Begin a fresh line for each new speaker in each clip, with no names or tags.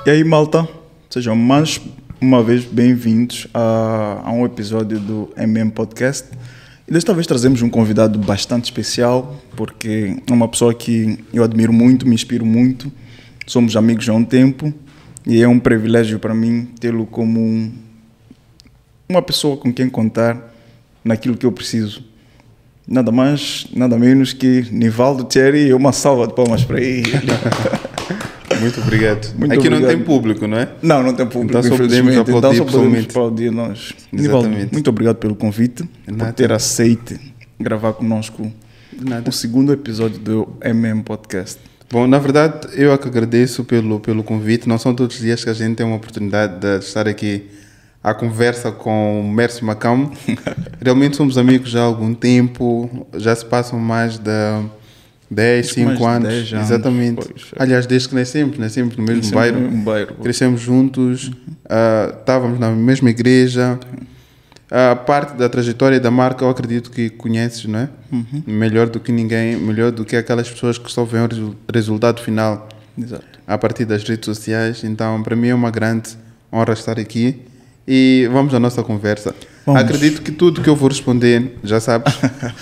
E aí, malta, sejam mais uma vez bem-vindos a um episódio do Podcast. E desta vez trazemos um convidado bastante especial, porque é uma pessoa que eu admiro muito, me inspiro muito, somos amigos há um tempo e é um privilégio para mim tê-lo como uma pessoa com quem contar naquilo que eu preciso. Nada mais, nada menos que Nivaldo Thierry. Uma salva de palmas para ele.
Muito obrigado.
Muito
Aqui
obrigado.
não tem público, não é?
Não tem público,
Então só podemos
infelizmente.
aplaudir
Então só podemos
pessoalmente.
aplaudir nós. Nivaldo,
Exatamente.
muito obrigado pelo convite, por
Nada.
ter aceito gravar conosco
Nada.
o segundo episódio do Podcast.
Bom, na verdade, eu é que agradeço pelo convite. Não são todos os dias que a gente tem uma oportunidade de estar aqui à conversa com o Mércio Macão. Realmente somos amigos já há algum tempo, já se passam mais de 10,
Acho que mais
5
de
anos.
10 anos,
Exatamente.
pois.
Aliás, desde que nascemos no mesmo
Sempre
bairro.
no mesmo bairro.
Crescemos juntos, estávamos na mesma igreja. A parte da trajetória da marca eu acredito que conheces, não é? Melhor do que ninguém, melhor do que aquelas pessoas que só veem o resultado final
Exato.
a partir das redes sociais. Então, para mim é uma grande honra estar aqui e vamos à nossa conversa.
Vamos.
Acredito que tudo que eu vou responder já sabes,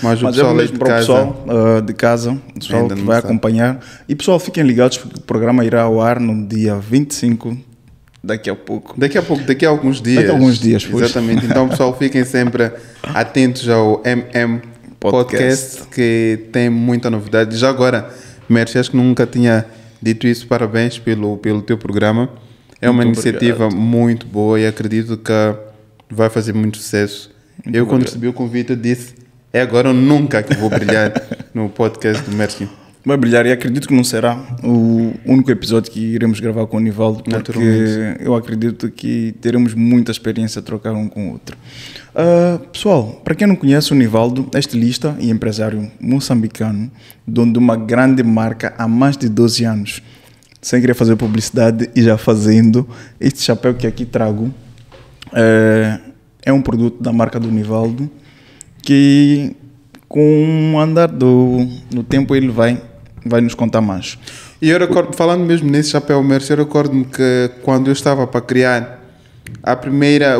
mas o
Mas é
pessoal aí
mesmo
de
para o
casa...
pessoal de casa, o pessoal
Ainda
que
não
vai
sabe.
acompanhar. E pessoal, fiquem ligados porque o programa irá ao ar no dia 25, daqui a pouco.
Daqui a pouco, daqui a alguns dias.
Daqui a alguns dias, pois.
Exatamente. Então, pessoal, fiquem sempre atentos ao Podcast, que tem muita novidade. Já agora, Mércio, acho que nunca tinha dito isso. Parabéns pelo teu programa. É uma
Muito
iniciativa
obrigado.
muito boa e acredito que vai fazer muito sucesso.
Muito
Eu, quando
obrigado.
recebi o convite, eu disse: é agora ou nunca que vou brilhar no podcast do Mércio.
Vai brilhar e acredito que não será o único episódio que iremos gravar com o Nivaldo, porque
Naturalmente.
eu acredito que teremos muita experiência a trocar um com o outro. Pessoal, para quem não conhece, o Nivaldo é estilista e empresário moçambicano, dono de uma grande marca há mais de 12 anos. Sem querer fazer publicidade e já fazendo, este chapéu que aqui trago é um produto da marca do Nivaldo que, com o andar do tempo, ele vai nos contar mais.
E eu recordo, falando mesmo nesse chapéu, Mércio, eu recordo-me que quando eu estava para criar o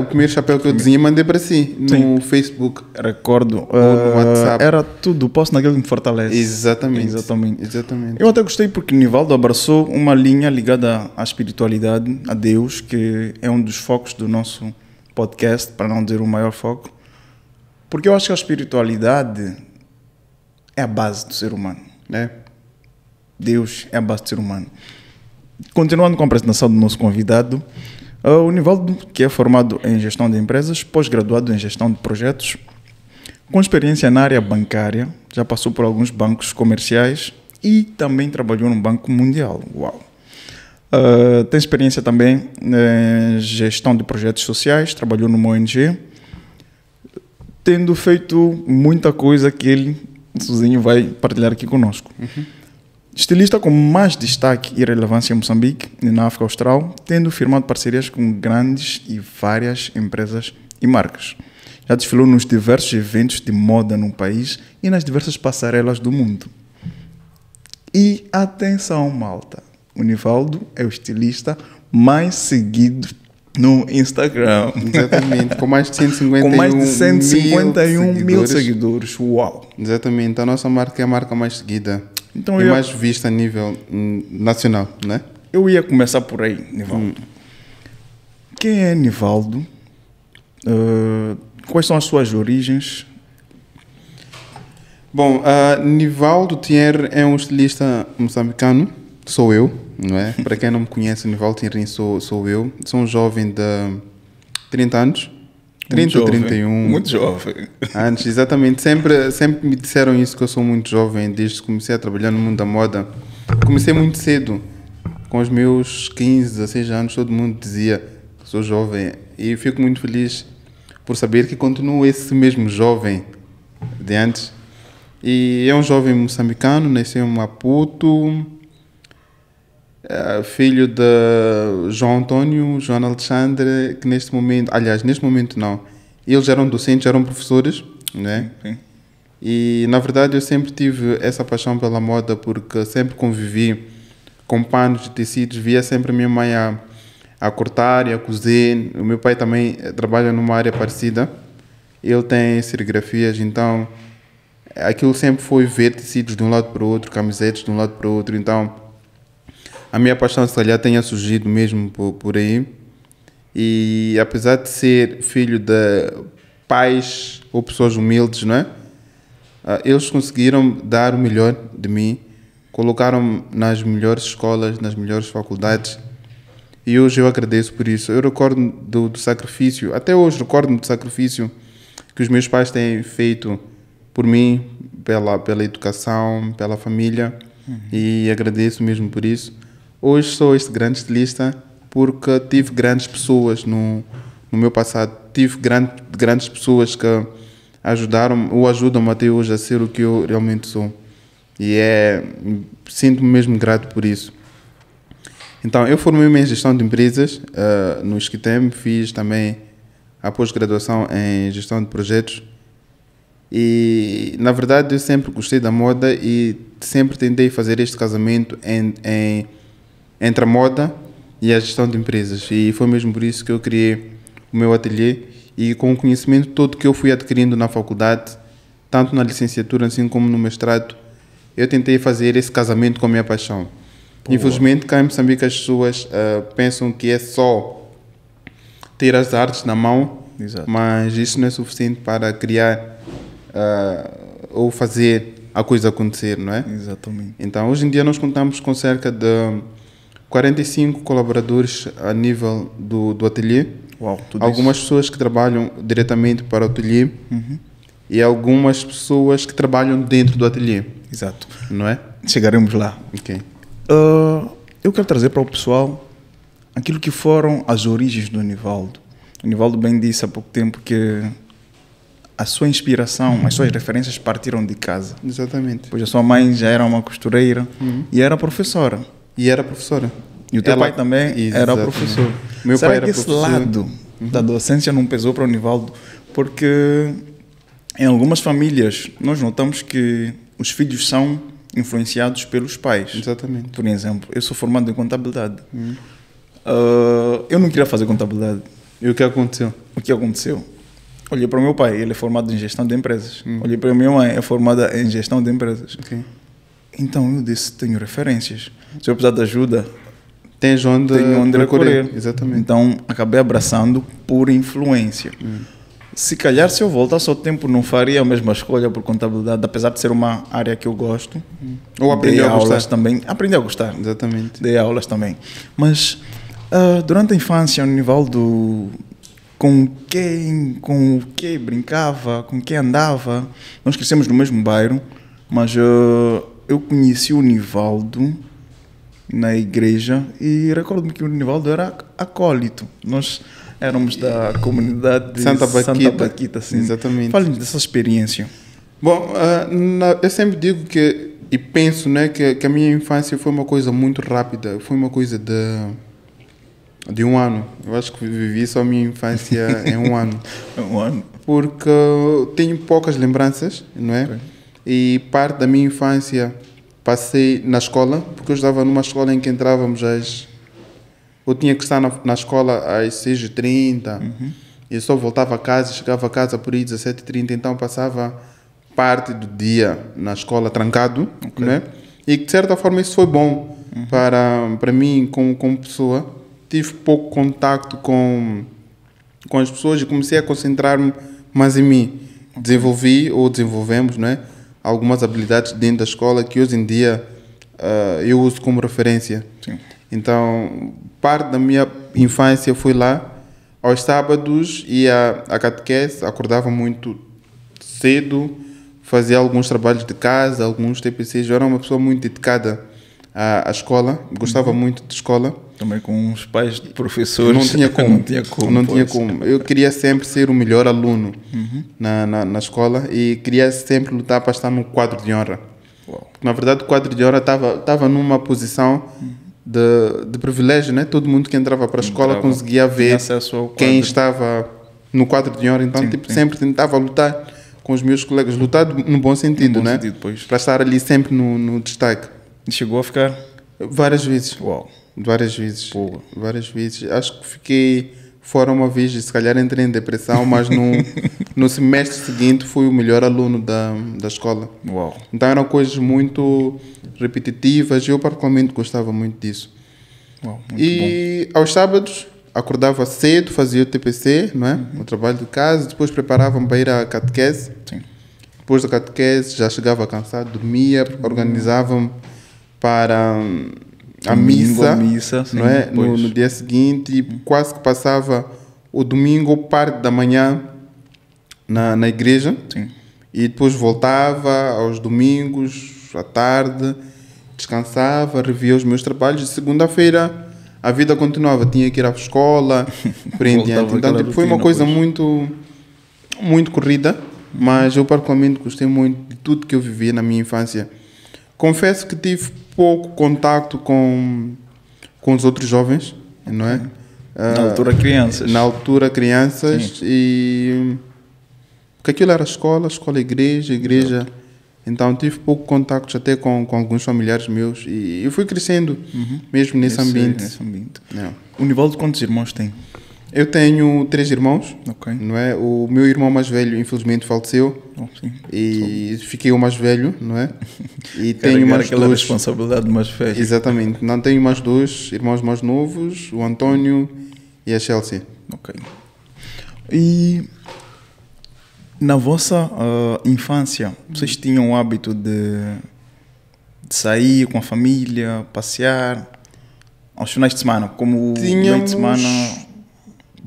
primeiro chapéu que eu desenhei, mandei para si, no Facebook.
Recordo,
no WhatsApp.
era tudo, posto naquele que me fortalece.
Exatamente.
Exatamente.
Exatamente.
Eu até gostei porque Nivaldo abraçou uma linha ligada à espiritualidade, a Deus, que é um dos focos do nosso podcast, para não dizer o maior foco. Porque eu acho que a espiritualidade é a base do ser humano.
É.
Deus é a base do ser humano. Continuando com a apresentação do nosso convidado, o Nivaldo, que é formado em gestão de empresas, pós-graduado em gestão de projetos, com experiência na área bancária, já passou por alguns bancos comerciais e também trabalhou no Banco Mundial. Uau! Tem experiência também em gestão de projetos sociais, trabalhou numa ONG, tendo feito muita coisa que ele sozinho vai partilhar aqui conosco. Estilista com mais destaque e relevância em Moçambique e na África Austral, tendo firmado parcerias com grandes e várias empresas e marcas. Já desfilou nos diversos eventos de moda no país e nas diversas passarelas do mundo. E atenção, malta, o Nivaldo é o estilista mais seguido no Instagram.
Exatamente. Com mais de 151
Com mais de 151 mil
seguidores.
seguidores. Uau!
Exatamente. A nossa marca é a marca mais seguida
Então
e mais vista a nível nacional, né?
eu ia começar por aí, Nivaldo. Quem é Nivaldo? Quais são as suas origens?
Bom, Nivaldo Thierry é um estilista moçambicano, sou eu, não é? Para quem não me conhece, Nivaldo Thierry sou eu. Sou um jovem de 30 anos, 30 ou 31
Muito jovem.
anos, exatamente. Sempre me disseram isso, que eu sou muito jovem, desde que comecei a trabalhar no mundo da moda. Comecei muito cedo, com os meus 15, 16 anos, todo mundo dizia que sou jovem. E fico muito feliz por saber que continuo esse mesmo jovem de antes. E é um jovem moçambicano, nasceu em Maputo, filho de João Antônio, João Alexandre, que neste momento não, eles eram docentes, eram professores, né?
Sim.
E na verdade eu sempre tive essa paixão pela moda porque sempre convivi com panos de tecidos, via sempre a minha mãe a cortar e a cozer. O meu pai também trabalha numa área parecida. Ele tem serigrafias, então aquilo sempre foi ver tecidos de um lado para o outro, camisetas de um lado para o outro. Então a minha paixão, se calhar, tenha surgido mesmo por aí. E apesar de ser filho de pais ou pessoas humildes, não é? Eles conseguiram dar o melhor de mim, colocaram-me nas melhores escolas, nas melhores faculdades, e hoje eu agradeço por isso. Eu recordo do sacrifício, até hoje recordo-me do sacrifício que os meus pais têm feito por mim, pela educação, pela família, e agradeço mesmo por isso. Hoje sou este grande estilista porque tive grandes pessoas no meu passado, tive grandes pessoas que ajudaram ou ajudam-me até hoje a ser o que eu realmente sou. E sinto-me mesmo grato por isso. Então, eu formei-me em gestão de empresas no ISCTEM, fiz também a pós-graduação em gestão de projetos. E, na verdade, eu sempre gostei da moda e sempre tentei fazer este casamento entre a moda e a gestão de empresas. E foi mesmo por isso que eu criei o meu ateliê. E com o conhecimento todo que eu fui adquirindo na faculdade, tanto na licenciatura assim como no mestrado, eu tentei fazer esse casamento com a minha paixão. Pô. Infelizmente, cá em Moçambique, as pessoas pensam que é só ter as artes na mão, exato, mas isso não é suficiente para criar ou fazer a coisa acontecer, não é?
Exatamente.
Então, hoje em dia, nós contamos com cerca de 45 colaboradores a nível do ateliê.
Uau,
algumas pessoas que trabalham diretamente para o ateliê e algumas pessoas que trabalham dentro do ateliê.
Exato.
Não é?
Chegaremos lá.
Ok.
Eu quero trazer para o pessoal aquilo que foram as origens do Nivaldo. O Nivaldo bem disse há pouco tempo que a sua inspiração, as suas referências partiram de casa.
Exatamente.
Pois a sua mãe já era uma costureira e era professora.
E era professora.
E o teu pai também era professor.
Meu
Será
pai era
que esse
professor?
lado da docência não pesou para o Nivaldo? Porque em algumas famílias nós notamos que os filhos são influenciados pelos pais.
Exatamente.
Por exemplo, eu sou formado em contabilidade. Eu não queria fazer contabilidade.
E o que aconteceu?
O que aconteceu? Olhei para o meu pai, ele é formado em gestão de empresas. Olhei para a minha mãe, é formada em gestão de empresas.
Okay.
Então eu disse, tenho referências. Se eu precisar de ajuda,
tenho onde recorrer. Exatamente.
Então acabei abraçando por influência. Se calhar, se eu voltasse ao tempo, não faria a mesma escolha por contabilidade, apesar de ser uma área que eu gosto.
Ou aprendi a gostar
também. Aprendi a gostar.
Exatamente.
Dei aulas também. Mas durante a infância, o Nivaldo, com o que brincava, com quem andava, nós crescemos no mesmo bairro, mas eu conheci o Nivaldo na igreja e recordo-me que o Nivaldo era acólito. Nós éramos da comunidade de Santa Baquita, sim.
Exatamente.
Fale-nos dessa experiência.
Bom, eu sempre digo que, e penso, né, que a minha infância foi uma coisa muito rápida. Foi uma coisa de um ano. Eu acho que vivi só a minha infância em um ano.
Um ano?
Porque tenho poucas lembranças, não é? Okay. E parte da minha infância passei na escola, porque eu estava numa escola em que entrávamos eu tinha que estar na escola às 6h30 e só voltava a casa, chegava a casa por aí 17h30, então passava parte do dia na escola trancado, okay, né? E de certa forma isso foi bom para mim como pessoa. Tive pouco contacto com as pessoas e comecei a concentrar-me mais em mim. Desenvolvemos, né, algumas habilidades dentro da escola que hoje em dia eu uso como referência.
Sim.
Então, parte da minha infância foi lá. Aos sábados ia à catequese, acordava muito cedo, fazia alguns trabalhos de casa, alguns TPCs. Eu era uma pessoa muito dedicada à escola, gostava muito de escola.
Também com os pais de professores.
Não tinha como.
Não tinha como.
Eu queria sempre ser o melhor aluno na escola e queria sempre lutar para estar no quadro de honra.
Uau.
Na verdade, o quadro de honra estava numa posição de privilégio, né? Todo mundo que entrava para a escola conseguia ver quem estava no quadro de honra. Então, sempre tentava lutar com os meus colegas. Lutar no bom sentido, né? Para estar ali sempre no destaque.
E chegou a ficar?
Várias vezes.
Uau.
Várias vezes.
Pô.
Várias vezes. Acho que fiquei fora uma vez e se calhar entrei em depressão, mas no semestre seguinte fui o melhor aluno da escola.
Uau.
Então eram coisas muito repetitivas e eu particularmente gostava muito disso.
Uau, muito bom.
E aos sábados acordava cedo, fazia o TPC, não é? O trabalho de casa, depois preparava-me para ir à catequese.
Sim.
Depois da catequese já chegava cansado, dormia, organizava-me para a
Domingo,
missa,
a missa, sim,
não é?
depois.
No dia seguinte, e quase que passava o domingo, parte da manhã, na igreja.
Sim.
E depois voltava aos domingos, à tarde, descansava, revia os meus trabalhos. E segunda-feira a vida continuava, tinha que ir à escola, por aí em diante.
Voltava
Então
aquela
tipo, foi uma
rotina,
coisa
pois.
muito corrida, mas eu particularmente gostei muito de tudo que eu vivi na minha infância. Confesso que tive pouco contacto com os outros jovens, não é?
Na altura, crianças.
Na altura, crianças, e porque aquilo era escola, igreja.
Exato.
Então tive pouco contacto até com alguns familiares meus e eu fui crescendo mesmo nesse ambiente.
Nesse ambiente.
É.
O Nivaldo, quantos irmãos tem?
Eu tenho 3 irmãos,
Ok.
não é? O meu irmão mais velho infelizmente faleceu
Oh, sim.
e fiquei o mais velho, não é? E tenho
Carregar
mais
aquela
2.
responsabilidade mais velha.
Exatamente. Não tenho mais 2 irmãos mais novos, o António e a Chelsea.
Ok. E na vossa infância, vocês tinham o hábito de sair com a família, passear aos finais de semana, como meio de semana?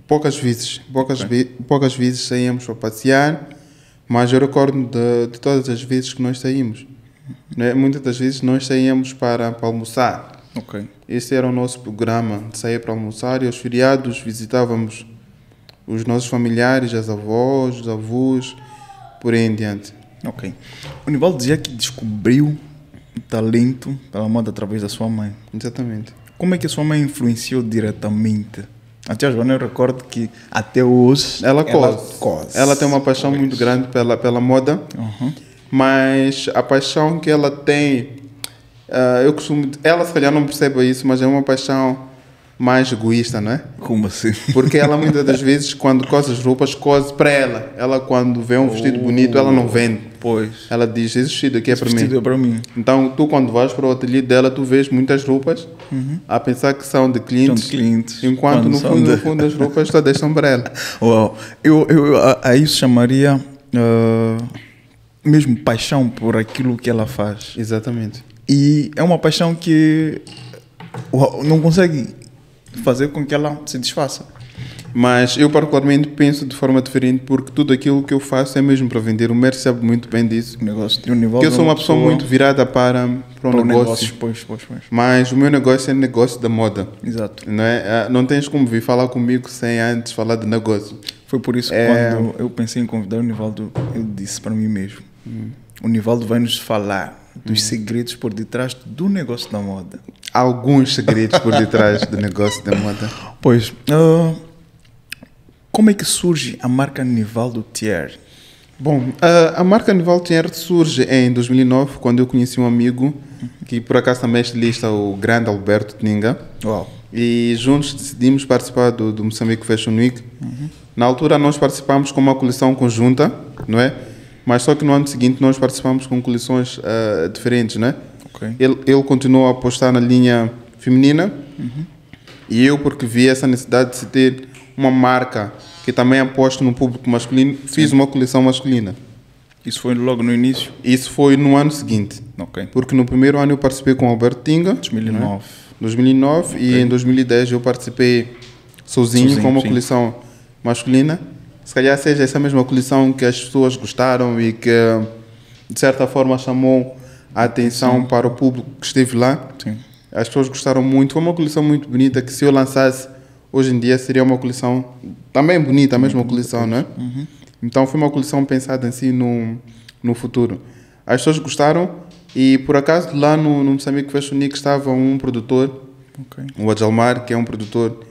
Poucas vezes.
Ok.
Poucas vezes saíamos para passear, mas eu recordo de todas as vezes que nós saímos. Não é? Muitas das vezes nós saíamos para almoçar.
Ok.
Esse era o nosso programa, de sair para almoçar, e aos feriados visitávamos os nossos familiares, as avós, os avós, por aí em diante.
Ok. O Nivaldo dizia que descobriu o talento pela moda através da sua mãe.
Exatamente.
Como é que a sua mãe influenciou diretamente? Até a Joana, eu recordo que até hoje
Ela cose. Ela tem uma paixão muito grande pela moda, mas a paixão que ela tem, eu costumo... Ela se calhar não percebe isso, mas é uma paixão mais egoísta, não é?
Como assim?
Porque ela muitas das vezes, quando cose as roupas, cose para ela. Ela, quando vê um vestido bonito, ela não vende.
Pois.
Ela diz, esse vestido aqui é
Esse
para
vestido
mim.
é para mim.
Então, tu quando vais para o ateliê dela, tu vês muitas roupas a pensar que são de clientes,
São de clientes.
enquanto
Quando
no
são
fundo,
de-
no fundo as roupas todas são para ela.
Uau. Eu a isso chamaria mesmo paixão por aquilo que ela faz.
Exatamente.
E é uma paixão que não consegue fazer com que ela se desfaça.
Mas eu particularmente penso de forma diferente, porque tudo aquilo que eu faço é mesmo para vender. O Mestre sabe muito bem disso.
O negócio de um nível.
Porque eu sou uma pessoa muito virada para o negócio.
Pois.
Mas o meu negócio é negócio da moda.
Exato.
Não é? Não tens como vir falar comigo sem antes falar de negócio.
Foi por isso que quando eu pensei em convidar o Nivaldo, eu disse para mim mesmo: o Nivaldo vai nos falar dos segredos por detrás do negócio da moda.
Alguns segredos por detrás do negócio da moda.
Pois, como é que surge a marca Nivaldo Thierry?
Bom, a marca Nivaldo Thierry surge em 2009, quando eu conheci um amigo que por acaso também é estilista, o grande Alberto Tninga.
Uau.
E juntos decidimos participar do Moçambique Fashion Week. Na altura nós participámos com uma coleção conjunta, não é? Mas só que no ano seguinte nós participámos com coleções diferentes, não é?
Ok.
Ele continuou a apostar na linha feminina e eu, porque vi essa necessidade de se ter uma marca que também aposta no público masculino, fiz uma coleção masculina.
Isso foi logo no início?
Isso foi no ano seguinte,
Ok.
porque no primeiro ano eu participei com o Alberto Tinga,
2009.
2009, e em 2010 eu participei sozinho com uma
sim.
coleção masculina. Se calhar seja essa mesma coleção que as pessoas gostaram e que de certa forma chamou a atenção para o público que esteve lá.
Sim.
As pessoas gostaram muito. Foi uma coleção muito bonita que, se eu lançasse hoje em dia, seria uma coleção também bonita, a mesma coleção, não é? Então foi uma coleção pensada em si no futuro. As pessoas gostaram e, por acaso, lá no Moçambique Fashion Week estava um produtor,
Ok.
o Adjalmar, que é um produtor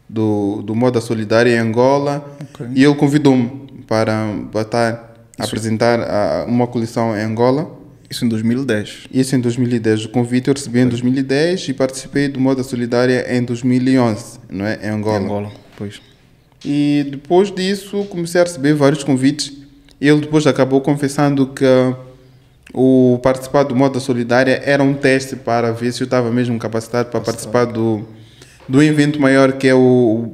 do Moda Solidária em Angola,
Ok.
e ele convidou-me para estar a apresentar uma coleção em Angola.
Isso em 2010.
Isso em 2010. O convite eu recebi em 2010 e participei do Moda Solidária em 2011, não é? Em Angola.
Em Angola, pois.
E depois disso comecei a receber vários convites. Ele depois acabou confessando que o participar do Moda Solidária era um teste para ver se eu estava mesmo capacitado para participar do evento maior que é o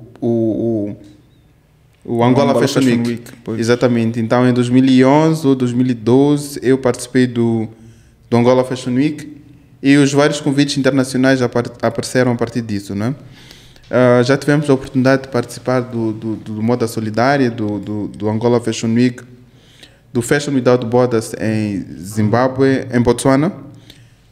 Angola Fashion Week. Exatamente. Então, em 2011 ou 2012, eu participei do Angola Fashion Week e os vários convites internacionais apareceram a partir disso, né? Já tivemos a oportunidade de participar do Moda Solidária, do Angola Fashion Week, do Fashion Without Borders em Zimbábue, em Botsuana,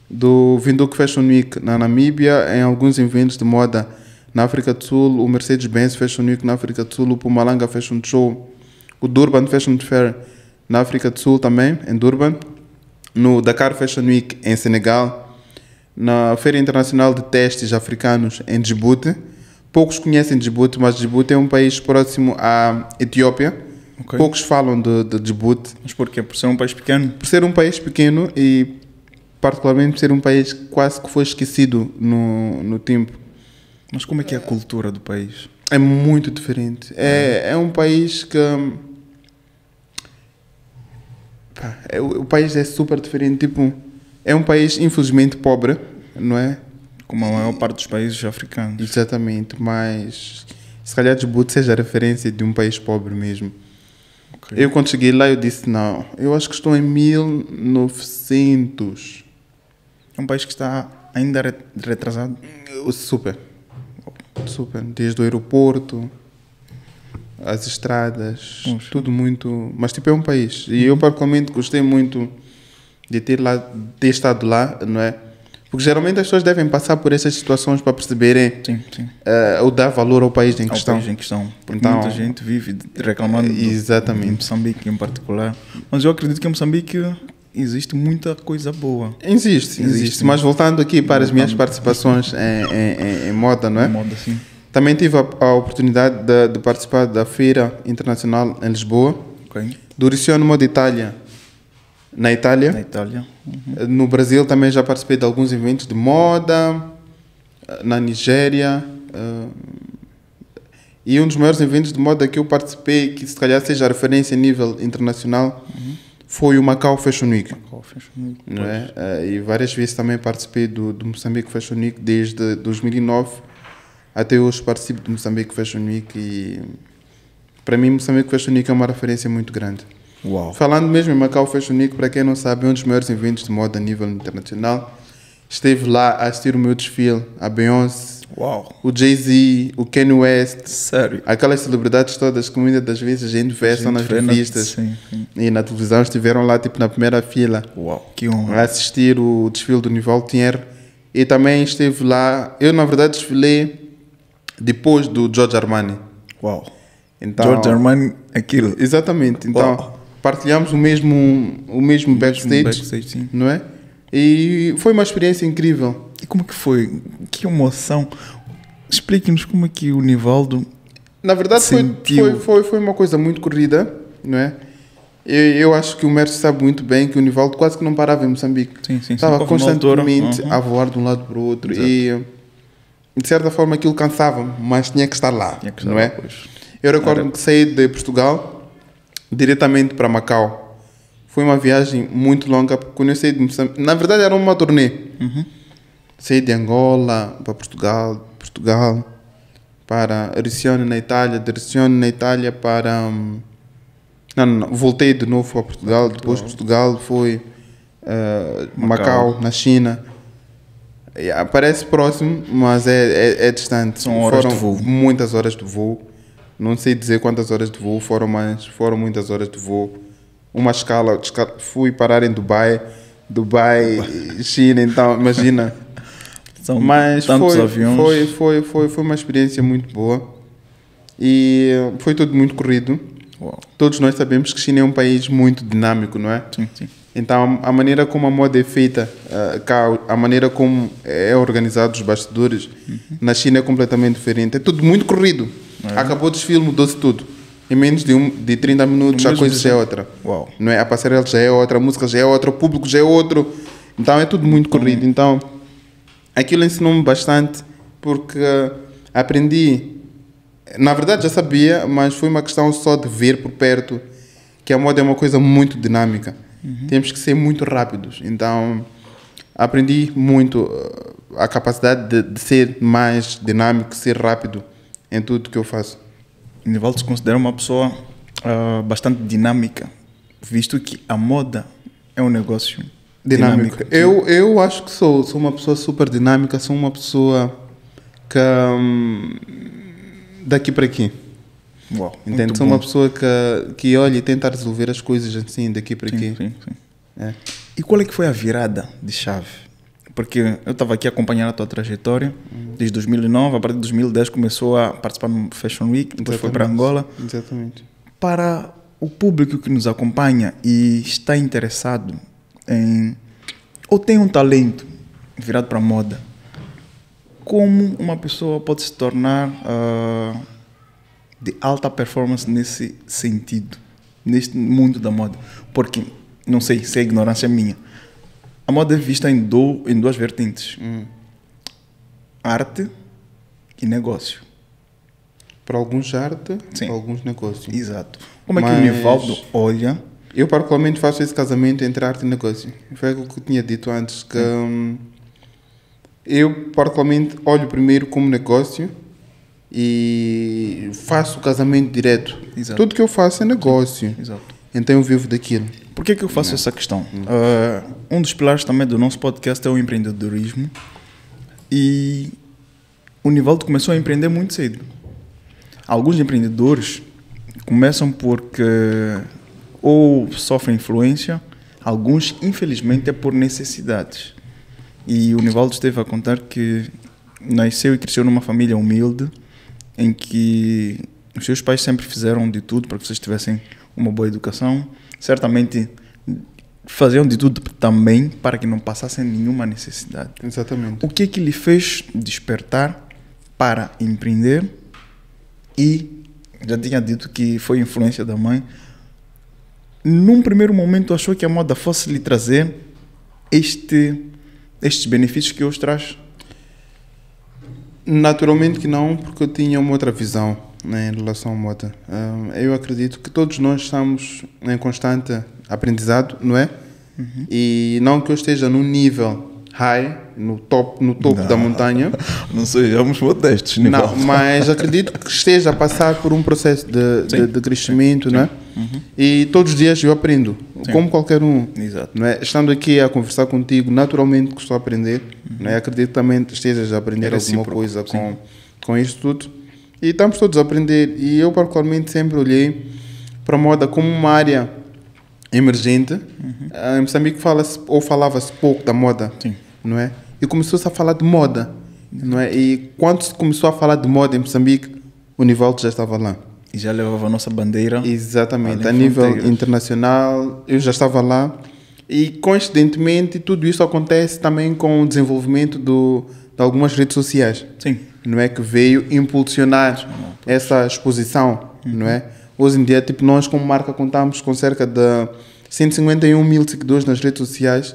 do Windhoek Fashion Week na Namíbia, em alguns eventos de moda na África do Sul, o Mercedes-Benz Fashion Week na África do Sul, o Mpumalanga Fashion Show, o Durban Fashion Fair na África do Sul também, em Durban, no Dakar Fashion Week em Senegal, na Feira Internacional de Testes Africanos em Djibouti. Poucos conhecem Djibouti, mas Djibouti é um país próximo à Etiópia.
Okay.
Poucos falam de Djibouti.
Mas porquê? Por ser um país pequeno?
Por ser um país pequeno e particularmente por ser um país que quase que foi esquecido no tempo.
Mas como é que é a cultura do país?
É muito diferente. É um país que... o país é super diferente. Tipo, é um país, infelizmente, pobre, não é?
Como a maior parte dos países africanos.
Exatamente, mas se calhar Djibouti seja a referência de um país pobre mesmo. Okay. Eu, quando cheguei lá, eu disse, não, eu acho que estou em 1900.
É um país que está ainda retrasado?
Super. Desde o aeroporto, as estradas, tudo muito... Mas tipo é um país. E eu particularmente gostei muito de ter estado lá, não é? Porque geralmente as pessoas devem passar por essas situações para perceberem ou dar valor ao país em questão.
Porque então, muita gente vive reclamando
exatamente.
De Moçambique em particular. Mas eu acredito que em Moçambique existe muita coisa boa.
Existe. Mas voltando aqui para as minhas participações em moda, não é?
Moda, sim.
Também tive a oportunidade de participar da Feira Internacional em Lisboa.
Okay.
Do Riciono Moda Itália, na Itália.
Uhum.
No Brasil também já participei de alguns eventos de moda. Na Nigéria. E um dos maiores eventos de moda que eu participei, que se calhar seja a referência a nível internacional, foi o Macau Fashion Week. Não é? E várias vezes também participei do Moçambique Fashion Week, desde 2009 até hoje participo do Moçambique Fashion Week e para mim Moçambique Fashion Week é uma referência muito grande.
Uau.
Falando mesmo em Macau Fashion Week, para quem não sabe, é um dos maiores eventos de moda a nível internacional. Esteve lá a assistir o meu desfile, a Beyoncé,
uau,
o Jay-Z, o Kanye West.
Sério?
Aquelas celebridades todas que muitas das vezes a gente vê só nas revistas e na televisão, estiveram lá tipo na primeira fila.
Uau, que honra.
A assistir o desfile do Nival Thierry. E também esteve lá, eu na verdade desfilei depois do Giorgio Armani.
Uau.
Então,
Giorgio Armani, aquilo.
Exatamente. Então, partilhamos o mesmo backstage,
sim.
Não é? E foi uma experiência incrível.
E como que foi? Que emoção. Explique-nos como é que o Nivaldo...
Na verdade foi uma coisa muito corrida, não é? Eu acho que o Mércio sabe muito bem que o Nivaldo quase que não parava em Moçambique.
Sim.
Estava constantemente a voar de um lado para o outro. Exato. E de certa forma aquilo cansava, mas tinha que estar lá, não é? Eu recordo que saí de Portugal diretamente para Macau. Foi uma viagem muito longa, porque quando eu saí de Moçambique, na verdade era uma turnê. Saí de Angola para Portugal para Riccione na Itália, de Riccione na Itália para... Não, voltei de novo para Portugal, depois Portugal foi Macau, na China. Parece próximo, mas é distante.
São horas de voo.
Muitas horas de voo. Não sei dizer quantas horas de voo foram, mas foram muitas horas de voo. Uma escala, fui parar em Dubai, China, então imagina.
São
mas
tantos aviões.
Foi uma experiência muito boa e foi tudo muito corrido.
Uau.
Todos nós sabemos que a China é um país muito dinâmico, não é?
Sim.
Então a maneira como a moda é feita, a maneira como é organizado os bastidores, na China é completamente diferente. É tudo muito corrido. Acabou o desfile, mudou-se tudo. em menos de 30 minutos a coisa já é outra.
Uau.
Não é? A passarela já é outra, a música já é outra, o público já é outro. Então é tudo muito corrido. Então aquilo ensinou-me bastante porque aprendi. Na verdade já sabia, mas foi uma questão só de ver por perto que a moda é uma coisa muito dinâmica. Temos que ser muito rápidos. Então aprendi muito a capacidade de ser mais dinâmico, ser rápido em tudo que eu faço.
Nivaldo se considera uma pessoa bastante dinâmica, visto que a moda é um negócio dinâmico.
Eu acho que sou uma pessoa super dinâmica, sou uma pessoa que daqui para aqui.
Uau,
Entende? Sou uma pessoa que olha e tenta resolver as coisas assim, daqui para aqui.
Sim.
É.
E qual é que foi a virada de chave? Porque eu estava aqui acompanhando a tua trajetória, desde 2009, a partir de 2010 começou a participar no Fashion Week, depois foi para Angola.
Exatamente.
Para o público que nos acompanha e está interessado em, ou tem um talento virado para a moda, como uma pessoa pode se tornar de alta performance nesse sentido, neste mundo da moda? Porque, não sei se é ignorância minha, a moda é vista em duas vertentes. Arte e negócio.
Para alguns arte,
Sim.
para alguns negócio.
Exato. Como é que o Nivaldo olha?
Eu particularmente faço esse casamento entre arte e negócio. Foi o que eu tinha dito antes, que eu particularmente olho primeiro como negócio e faço o casamento direto.
Exato.
Tudo que eu faço é negócio.
Exato.
Então eu vivo daquilo.
Por que eu faço essa questão? Um dos pilares também do nosso podcast é o empreendedorismo. E o Nivaldo começou a empreender muito cedo. Alguns empreendedores começam porque ou sofrem influência, alguns, infelizmente, é por necessidades. E o Nivaldo esteve a contar que nasceu e cresceu numa família humilde, em que os seus pais sempre fizeram de tudo para que vocês tivessem uma boa educação. Certamente faziam de tudo também para que não passassem nenhuma necessidade.
Exatamente.
O que é que lhe fez despertar para empreender? E já tinha dito que foi influência da mãe. Num primeiro momento achou que a moda fosse lhe trazer estes benefícios que hoje traz?
Naturalmente que não, porque eu tinha uma outra visão, né, em relação à moda. Eu acredito que todos nós estamos em constante aprendizado, não é? E não que eu esteja num nível high, no topo da montanha.
Não sejamos modestos,
Não, mas acredito que esteja a passar por um processo de crescimento, não é? E todos os dias eu aprendo, como qualquer um.
Exato.
Não é? Estando aqui a conversar contigo, naturalmente que estou a aprender. Não é? Acredito que também estejas a aprender alguma coisa com isto tudo. E estamos todos a aprender. E eu particularmente sempre olhei para a moda como uma área emergente. Em Moçambique falava-se pouco da moda.
Sim.
Não é? E começou-se a falar de moda. Não é? E quando se começou a falar de moda em Moçambique, o Nivaldo já estava lá.
E já levava a nossa bandeira.
Exatamente, a nível internacional, eu já estava lá. E coincidentemente, tudo isso acontece também com o desenvolvimento de algumas redes sociais.
Sim.
Não é? Que veio impulsionar essa exposição. Não é? Hoje em dia, tipo, nós como marca contamos com cerca de 151 mil seguidores nas redes sociais.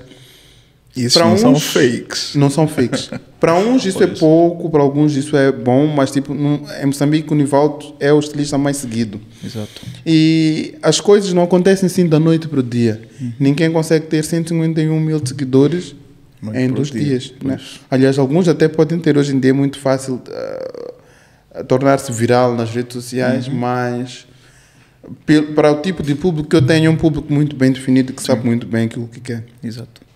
Isso não são fakes.
Não são fakes. Para uns isso é pouco, para alguns isso é bom, mas tipo, em Moçambique o Nivaldo é o estilista mais seguido.
Exato.
E as coisas não acontecem assim da noite para o dia. Ninguém consegue ter 151 mil seguidores em 2 dias. Né? Aliás, alguns até podem ter hoje em dia, é muito fácil tornar-se viral nas redes sociais, mas para o tipo de público que eu tenho, é um público muito bem definido, que sabe muito bem aquilo que quer.
Exato.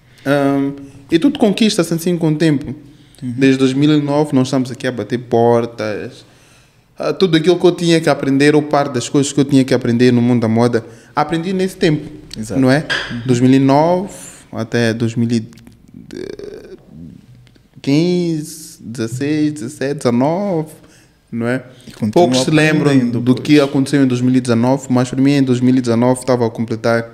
E tudo conquista-se assim com o tempo. Desde 2009 nós estamos aqui a bater portas. Tudo aquilo que eu tinha que aprender, ou parte das coisas que eu tinha que aprender no mundo da moda, aprendi nesse tempo.
Exato.
Não é? 2009 até 2015, 16, 17, 19, não é? Poucos se lembram do que aconteceu em 2019, mas para mim em 2019 estava a completar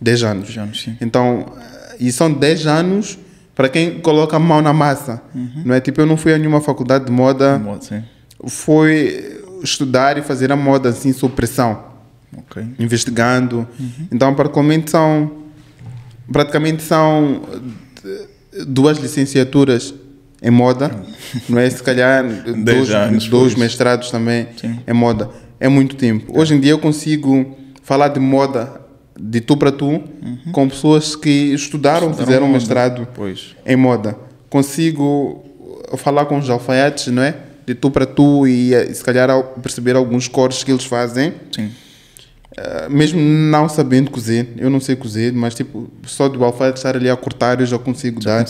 10 anos.
10 anos, sim.
Então, e são 10 anos para quem coloca a mão na massa. Não é? Tipo, eu não fui a nenhuma faculdade de moda.
Sim.
Foi estudar e fazer a moda assim sob pressão.
Ok.
investigando. Então, praticamente são 2 licenciaturas em moda, não é? Se calhar 2 mestrados também.
Sim.
em moda. É muito tempo. Hoje em dia eu consigo falar de moda de tu para tu com pessoas que estudaram fizeram
moda.
mestrado
Pois.
em moda. Consigo falar com os alfaiates, não é? De tu para tu e se calhar perceber alguns cortes que eles fazem.
Sim.
Mesmo não sabendo cozer, eu não sei cozer, mas tipo, só do alfaiate estar ali a cortar eu já consigo dar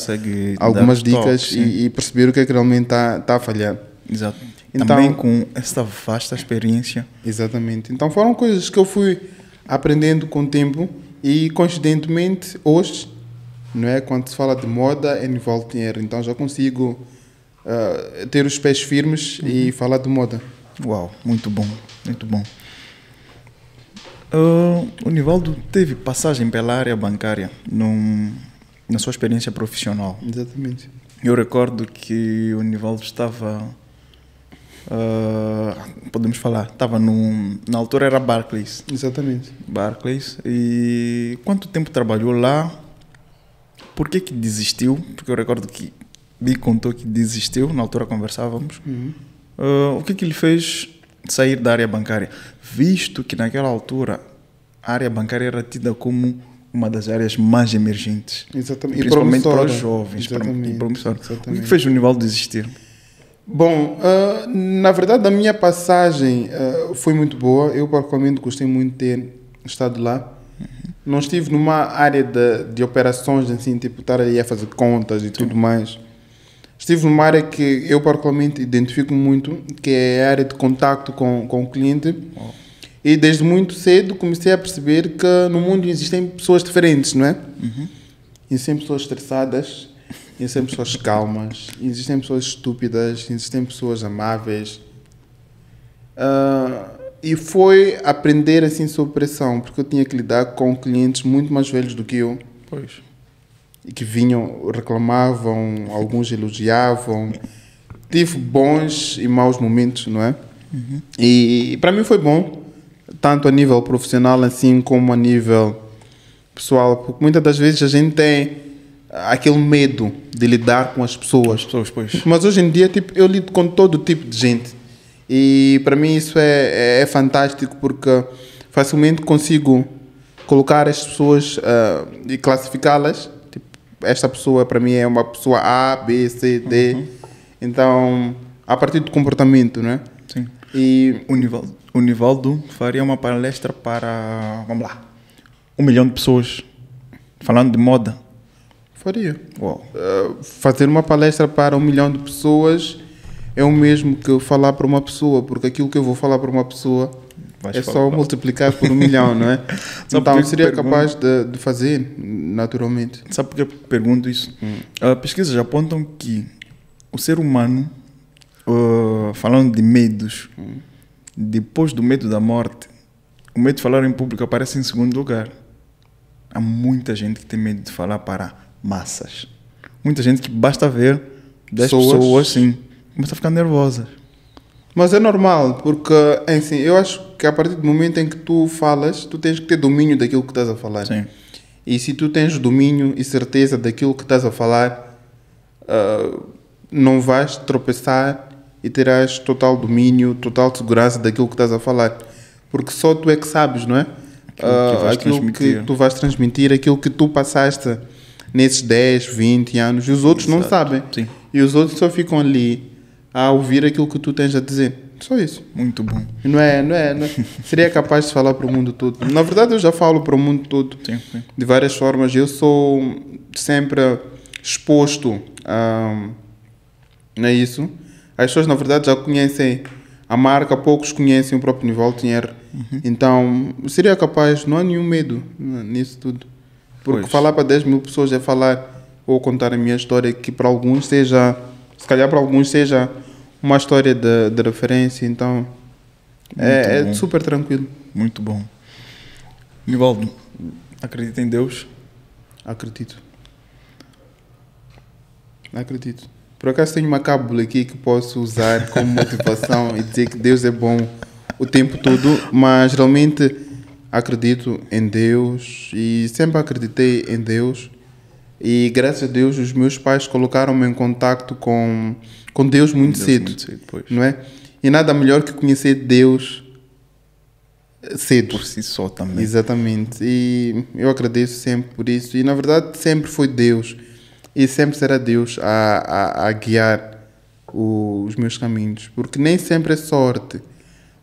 algumas dicas e perceber o que é que realmente está a falhar.
Exato.
Então,
também com essa vasta experiência.
Exatamente. Então foram coisas que eu fui aprendendo com o tempo e coincidentemente hoje, não é? Quando se fala de moda é Nivaldo Pinheiro, então já consigo ter os pés firmes e falar de moda.
Uau, muito bom, muito bom. O Nivaldo teve passagem pela área bancária na sua experiência profissional.
Exatamente.
Eu recordo que o Nivaldo estava, podemos falar, estava na altura era Barclays.
Exatamente.
Barclays. E quanto tempo trabalhou lá? Por que desistiu? Porque eu recordo que Bi contou que desistiu, na altura conversávamos. O que lhe fez sair da área bancária? Visto que naquela altura a área bancária era tida como uma das áreas mais emergentes.
Exatamente.
Principalmente para os jovens.
Exatamente.
O que fez o Nivaldo desistir?
Bom, na verdade a minha passagem foi muito boa. Eu particularmente gostei muito de ter estado lá. Não estive numa área de operações, assim, tipo, estar aí a fazer contas e tudo mais. Estive numa área que eu particularmente identifico muito, que é a área de contacto com o cliente. E desde muito cedo comecei a perceber que no mundo existem pessoas diferentes, não é? Existem pessoas estressadas, existem pessoas calmas, existem pessoas estúpidas, existem pessoas amáveis. E foi aprender assim sob pressão, porque eu tinha que lidar com clientes muito mais velhos do que eu.
Pois.
E que vinham, reclamavam, alguns elogiavam. Tive bons e maus momentos, não é? E para mim foi bom, tanto a nível profissional assim como a nível pessoal, porque muitas das vezes a gente tem aquele medo de lidar com as pessoas.
Pois.
Mas hoje em dia tipo, eu lido com todo tipo de gente. E para mim isso é fantástico, porque facilmente consigo colocar as pessoas e classificá-las. Tipo, esta pessoa para mim é uma pessoa A, B, C, D. Então, a partir do comportamento, não é?
Sim.
E
o Nivaldo faria uma palestra para, vamos lá, 1 milhão de pessoas, falando de moda.
faria.
Uau.
Fazer uma palestra para 1 milhão de pessoas é o mesmo que falar para uma pessoa, porque aquilo que eu vou falar para uma pessoa só multiplicar por 1 milhão, não é? Então seria capaz de fazer naturalmente.
Sabe por que eu pergunto isso? Pesquisas apontam que o ser humano, falando de medos, depois do medo da morte, o medo de falar em público aparece em segundo lugar. Há muita gente que tem medo de falar para massas. Muita gente que basta ver 10 pessoas, sim, começa a ficar nervosa.
Mas é normal, porque assim, eu acho que a partir do momento em que tu falas, tu tens que ter domínio daquilo que estás a falar.
Sim.
E se tu tens domínio e certeza daquilo que estás a falar, não vais tropeçar e terás total domínio, total segurança daquilo que estás a falar. Porque só tu é que sabes, não é? Aquilo que tu vais transmitir, aquilo que tu passaste nesses 10, 20 anos, e os outros não sabem.
Sim.
E os outros só ficam ali a ouvir aquilo que tu tens a dizer. Só isso.
Muito bom.
Não é. Seria capaz de falar para o mundo todo. Na verdade, eu já falo para o mundo todo.
Sim.
De várias formas. Eu sou sempre exposto a isso. As pessoas, na verdade, já conhecem a marca, poucos conhecem o próprio Nivaldo Pinheiro. Então, seria capaz, não há nenhum medo nisso tudo. Porque falar para 10 mil pessoas é falar ou contar a minha história, que para alguns seja, se calhar para alguns seja uma história de referência. Então, é super tranquilo.
Muito bom. Nivaldo, acredita em Deus?
Acredito. Por acaso tenho uma cábula aqui que posso usar como motivação e dizer que Deus é bom o tempo todo, mas realmente acredito em Deus e sempre acreditei em Deus. E graças a Deus os meus pais colocaram-me em contacto com Deus muito cedo,
pois.
não é? E nada melhor que conhecer Deus cedo.
Por si só também.
Exatamente. E eu agradeço sempre por isso. E na verdade sempre foi Deus. E sempre será Deus a guiar os meus caminhos. Porque nem sempre é sorte.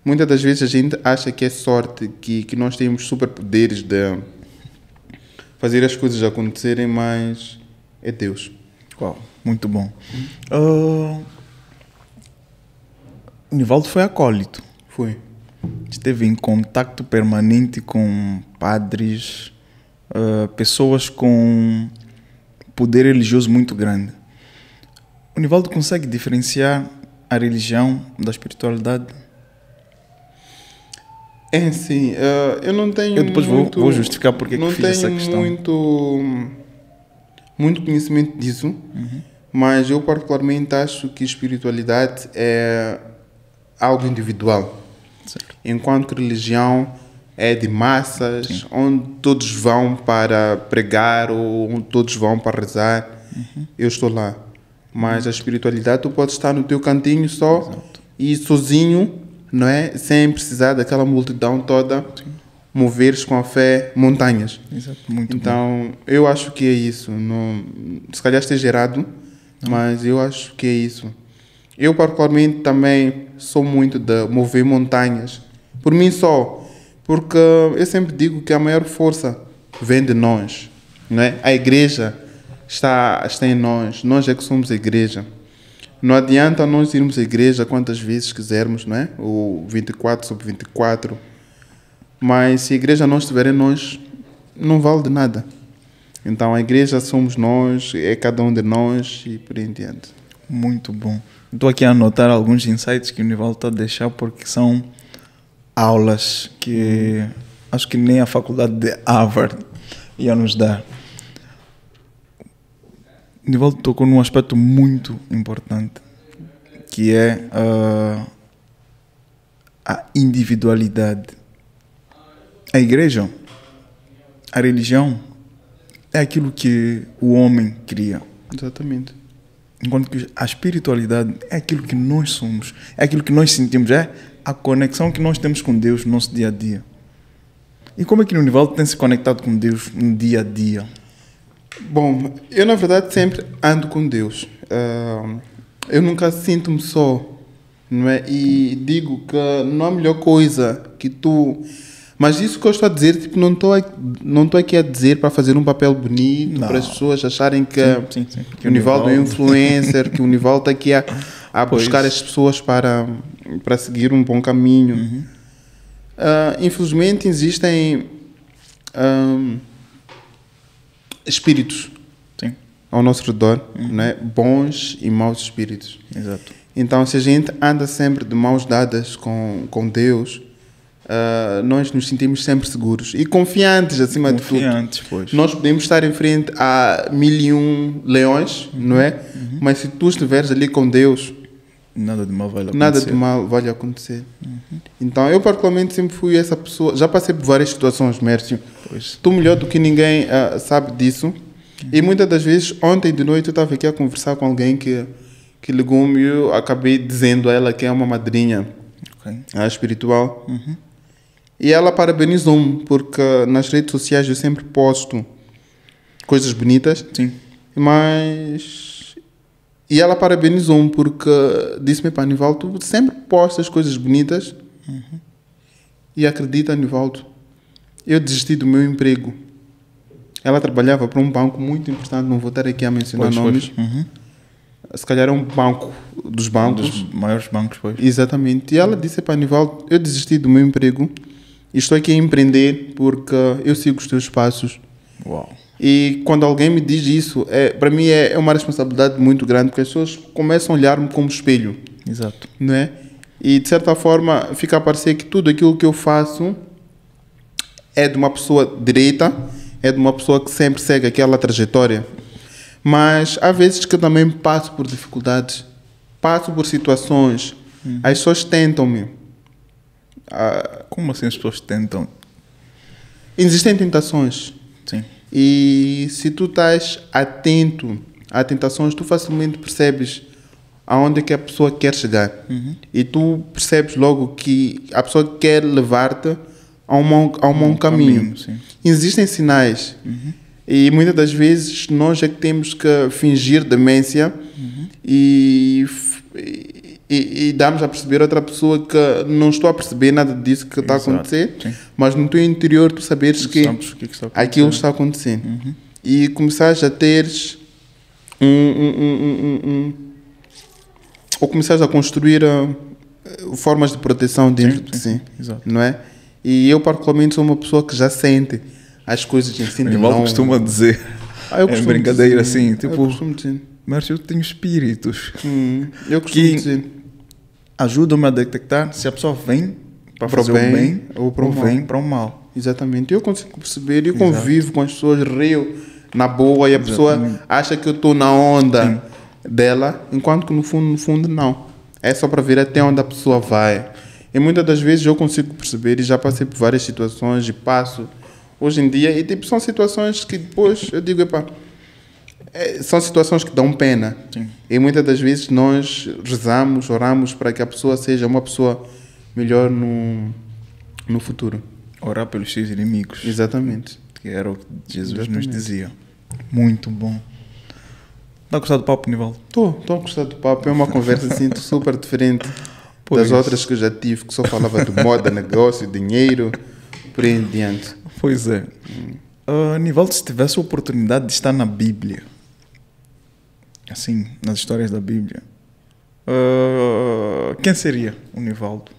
Muitas das vezes a gente acha que é sorte, que nós temos superpoderes de fazer as coisas acontecerem, mas é Deus.
Uau, muito bom. O Nivaldo foi acólito.
Foi.
Esteve em contacto permanente com padres, pessoas com poder religioso muito grande. O Nivaldo consegue diferenciar a religião da espiritualidade?
É sim, eu não tenho.
Eu depois vou justificar porque que fiz essa questão.
Não tenho muito conhecimento disso, mas eu particularmente acho que espiritualidade é algo individual.
Certo.
Enquanto que religião é de massas, sim, onde todos vão para pregar ou onde todos vão para rezar. Eu estou lá. Mas a espiritualidade, tu podes estar no teu cantinho só. Exato. E sozinho, não é? Sem precisar daquela multidão toda, sim, moveres com a fé montanhas.
Exato. Muito
então, bom. Eu acho que é isso. Não, se calhar esteja errado, mas eu acho que é isso. Eu, particularmente, também sou muito de mover montanhas. Por mim só. Porque eu sempre digo que a maior força vem de nós. Não é? A igreja está em nós. Nós é que somos a igreja. Não adianta nós irmos à igreja quantas vezes quisermos, não é? O 24/24. Mas se a igreja não estiver em nós, não vale de nada. Então a igreja somos nós, é cada um de nós e por aí em diante.
Muito bom. Estou aqui a anotar alguns insights que o Nivaldo está a deixar porque são aulas que acho que nem a faculdade de Harvard ia nos dar. O Nivaldo tocou num aspecto muito importante, que é a individualidade. A igreja, a religião, é aquilo que o homem cria.
Exatamente.
Enquanto que a espiritualidade é aquilo que nós somos, é aquilo que nós sentimos, é a conexão que nós temos com Deus no nosso dia a dia. E como é que o Nivaldo tem se conectado com Deus no dia a dia?
Bom, eu na verdade sempre ando com Deus. Eu nunca sinto-me só, não é? E digo que não há melhor coisa que tu... Mas isso que eu estou a dizer, tipo, não estou aqui a dizer para fazer um papel bonito, para as pessoas acharem que,
sim.
Que o Nivaldo é um influencer, que o Nivaldo está aqui a buscar as pessoas para seguir um bom caminho. Infelizmente existem espíritos, sim, ao nosso redor, né? Bons e maus espíritos.
Exato.
Então, se a gente anda sempre de mãos dadas com Deus, nós nos sentimos sempre seguros e confiantes acima de tudo.
Pois.
Nós podemos estar em frente a 1001 leões, não é? Mas se tu estiveres ali com Deus,
nada de mal
vai acontecer. Então, eu particularmente sempre fui essa pessoa. Já passei por várias situações, Mércio.
Pois.
Tu melhor do que ninguém sabe disso. E muitas das vezes, ontem de noite, eu estava aqui a conversar com alguém que ligou-me e eu acabei dizendo a ela que é uma madrinha espiritual. E ela parabenizou-me, porque nas redes sociais eu sempre posto coisas bonitas.
Sim.
Mas... E ela parabenizou-me, porque disse-me, pá, Nivaldo, tu sempre postas coisas bonitas. E acredita, Nivaldo, eu desisti do meu emprego. Ela trabalhava para um banco muito importante, não vou estar aqui a mencionar nomes. Se calhar é um banco dos bancos.
Dos maiores bancos, pois.
Exatamente. E ela disse, pá, Nivaldo, eu desisti do meu emprego e estou aqui a empreender porque eu sigo os teus passos.
Uau.
E quando alguém me diz isso, para mim é uma responsabilidade muito grande, porque as pessoas começam a olhar-me como espelho.
Exato.
Não é? E de certa forma fica a parecer que tudo aquilo que eu faço é de uma pessoa direita, é de uma pessoa que sempre segue aquela trajetória. Mas há vezes que eu também passo por dificuldades, passo por situações. As pessoas tentam-me.
Como assim as pessoas tentam?
Existem tentações.
Sim.
E se tu estás atento a tentações, tu facilmente percebes aonde é que a pessoa quer chegar. E tu percebes logo que a pessoa quer levar-te a um mau caminho.
Sim.
Existem sinais. E muitas das vezes nós é que temos que fingir demência e damos a perceber a outra pessoa que não estou a perceber nada disso que está a acontecer,
Sim.
mas no teu interior tu saberes que
Sabes o que está a
aquilo está acontecendo. E começares a teres ou começares a construir formas de proteção dentro de si,
Exato.
não é? E eu particularmente sou uma pessoa que já sente as coisas em si.
O Nivaldo costuma dizer,
eu costumo
brincadeira
dizer,
assim,
eu
tipo,
costumo dizer.
Márcio, eu tenho espíritos
Eu costumo
que
dizer.
ajudam-me a detectar se a pessoa vem para
Para o
fazer
bem
o bem
ou para o mal.
vem para o mal.
Exatamente, eu consigo perceber, eu convivo com as pessoas, rio na boa e a pessoa acha que eu estou na onda dela, enquanto que no fundo não. É só para ver até onde a pessoa vai. E muitas das vezes eu consigo perceber e já passei por várias situações e passo hoje em dia e tipo, são situações que depois eu digo, epá, são situações que dão pena.
Sim.
E muitas das vezes nós rezamos, oramos para que a pessoa seja uma pessoa melhor no futuro.
Orar pelos seus inimigos.
Exatamente.
Que era o que Jesus
Exatamente.
nos dizia. Muito bom. Está a gostar do papo, Nivaldo?
Estou a gostar do papo. É uma conversa assim super diferente das outras que eu já tive, que só falava de moda, negócio, dinheiro, por aí em diante.
Pois é. Nivaldo, se tivesse a oportunidade de estar na Bíblia, assim, nas histórias da Bíblia, quem seria o Nivaldo?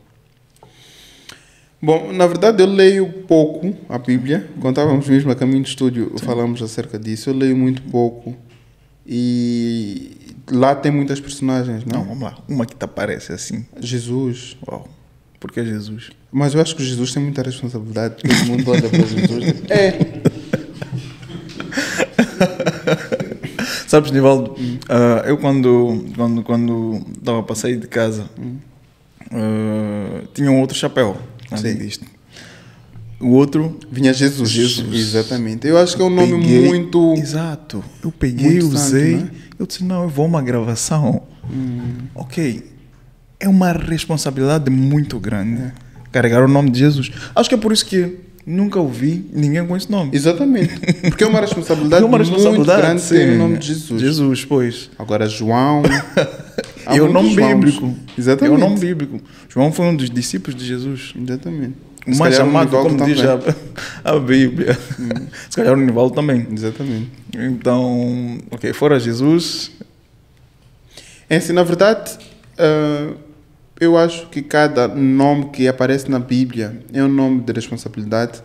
Bom, na verdade eu leio pouco a Bíblia. Quando estávamos mesmo a caminho do estúdio, falamos acerca disso. Eu leio muito pouco. E lá tem muitas personagens,
Não,
não?
vamos lá. Uma que te aparece assim.
Jesus.
Uau. Por que Jesus?
Mas eu acho que Jesus tem muita responsabilidade. Todo mundo olha para Jesus.
Sabes, Nivaldo, eu quando estava para sair de casa, tinha um outro chapéu, além disto. O outro...
Vinha Jesus. Exatamente. Eu acho que é um nome
peguei,
muito...
Exato. Eu peguei,
muito
usei.
santo, né?
Eu disse, não, eu vou a uma gravação. Ok. É uma responsabilidade muito grande. Carregar o nome de Jesus. Acho que é por isso que nunca ouvi ninguém com esse nome.
Exatamente. Porque é uma responsabilidade, muito grande ter o nome de Jesus.
Jesus, pois.
Agora, João... há
E o nome
muitos Joãos.
bíblico.
Exatamente.
É o nome bíblico. João foi um dos discípulos de Jesus.
Exatamente.
O
Se
mais
calhar o
chamado,
Nivaldo
como diz
também.
a Bíblia. Se calhar o Nivaldo também.
Exatamente.
Então, ok, fora Jesus...
É assim, na verdade, eu acho que cada nome que aparece na Bíblia é um nome de responsabilidade.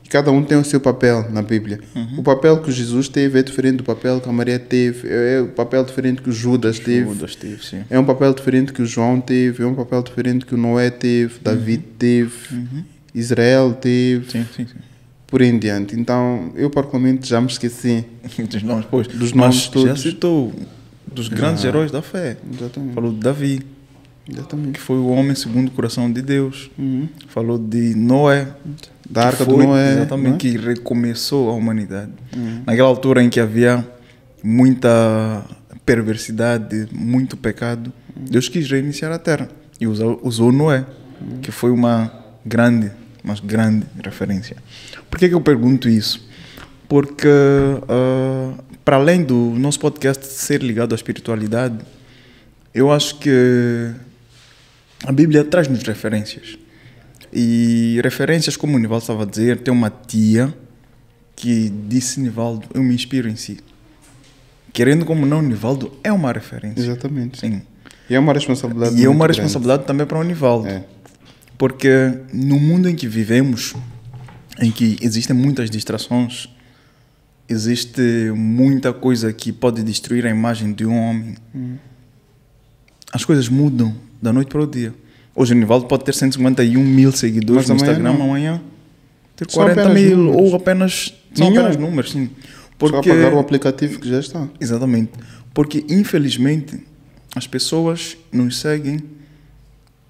E cada um tem o seu papel na Bíblia. O papel que Jesus teve é diferente do papel que a Maria teve. É o papel diferente que o Judas teve.
Judas teve, sim.
É um papel diferente que o João teve. É um papel diferente que o Noé teve. David teve. Israel teve.
Sim.
Por aí em diante. Então, eu particularmente já me esqueci.
Dos nomes, pois.
Dos
Mas
nomes
já
todos.
citou dos grandes heróis da fé.
Exatamente.
Falou de Davi,
Exatamente.
que foi o homem segundo o coração de Deus. Falou de Noé,
Da
que
Arca
foi,
do Noé.
exatamente,
não é?
que recomeçou a humanidade. Naquela altura em que havia muita perversidade, muito pecado, Deus quis reiniciar a terra e usou Noé, que foi uma grande referência. Por que eu pergunto isso? Porque para além do nosso podcast ser ligado à espiritualidade, eu acho que a Bíblia traz-nos referências. E referências, como o Nivaldo estava a dizer, tem uma tia que disse, Nivaldo, eu me inspiro em si. Querendo como não, Nivaldo é uma referência.
Exatamente.
Sim.
E é uma responsabilidade
E é
muito
uma
grande.
responsabilidade também para o Nivaldo.
É.
Porque no mundo em que vivemos, em que existem muitas distrações, existe muita coisa que pode destruir a imagem de um homem. As coisas mudam da noite para o dia. Hoje o Nivaldo pode ter 151 mil seguidores
Mas
no
amanhã
Instagram,
não.
amanhã ter
São
40
apenas
mil
números.
ou apenas... São
Nenhum.
apenas números, sim.
Só apagar o aplicativo que já está.
Exatamente. Porque, infelizmente, as pessoas nos seguem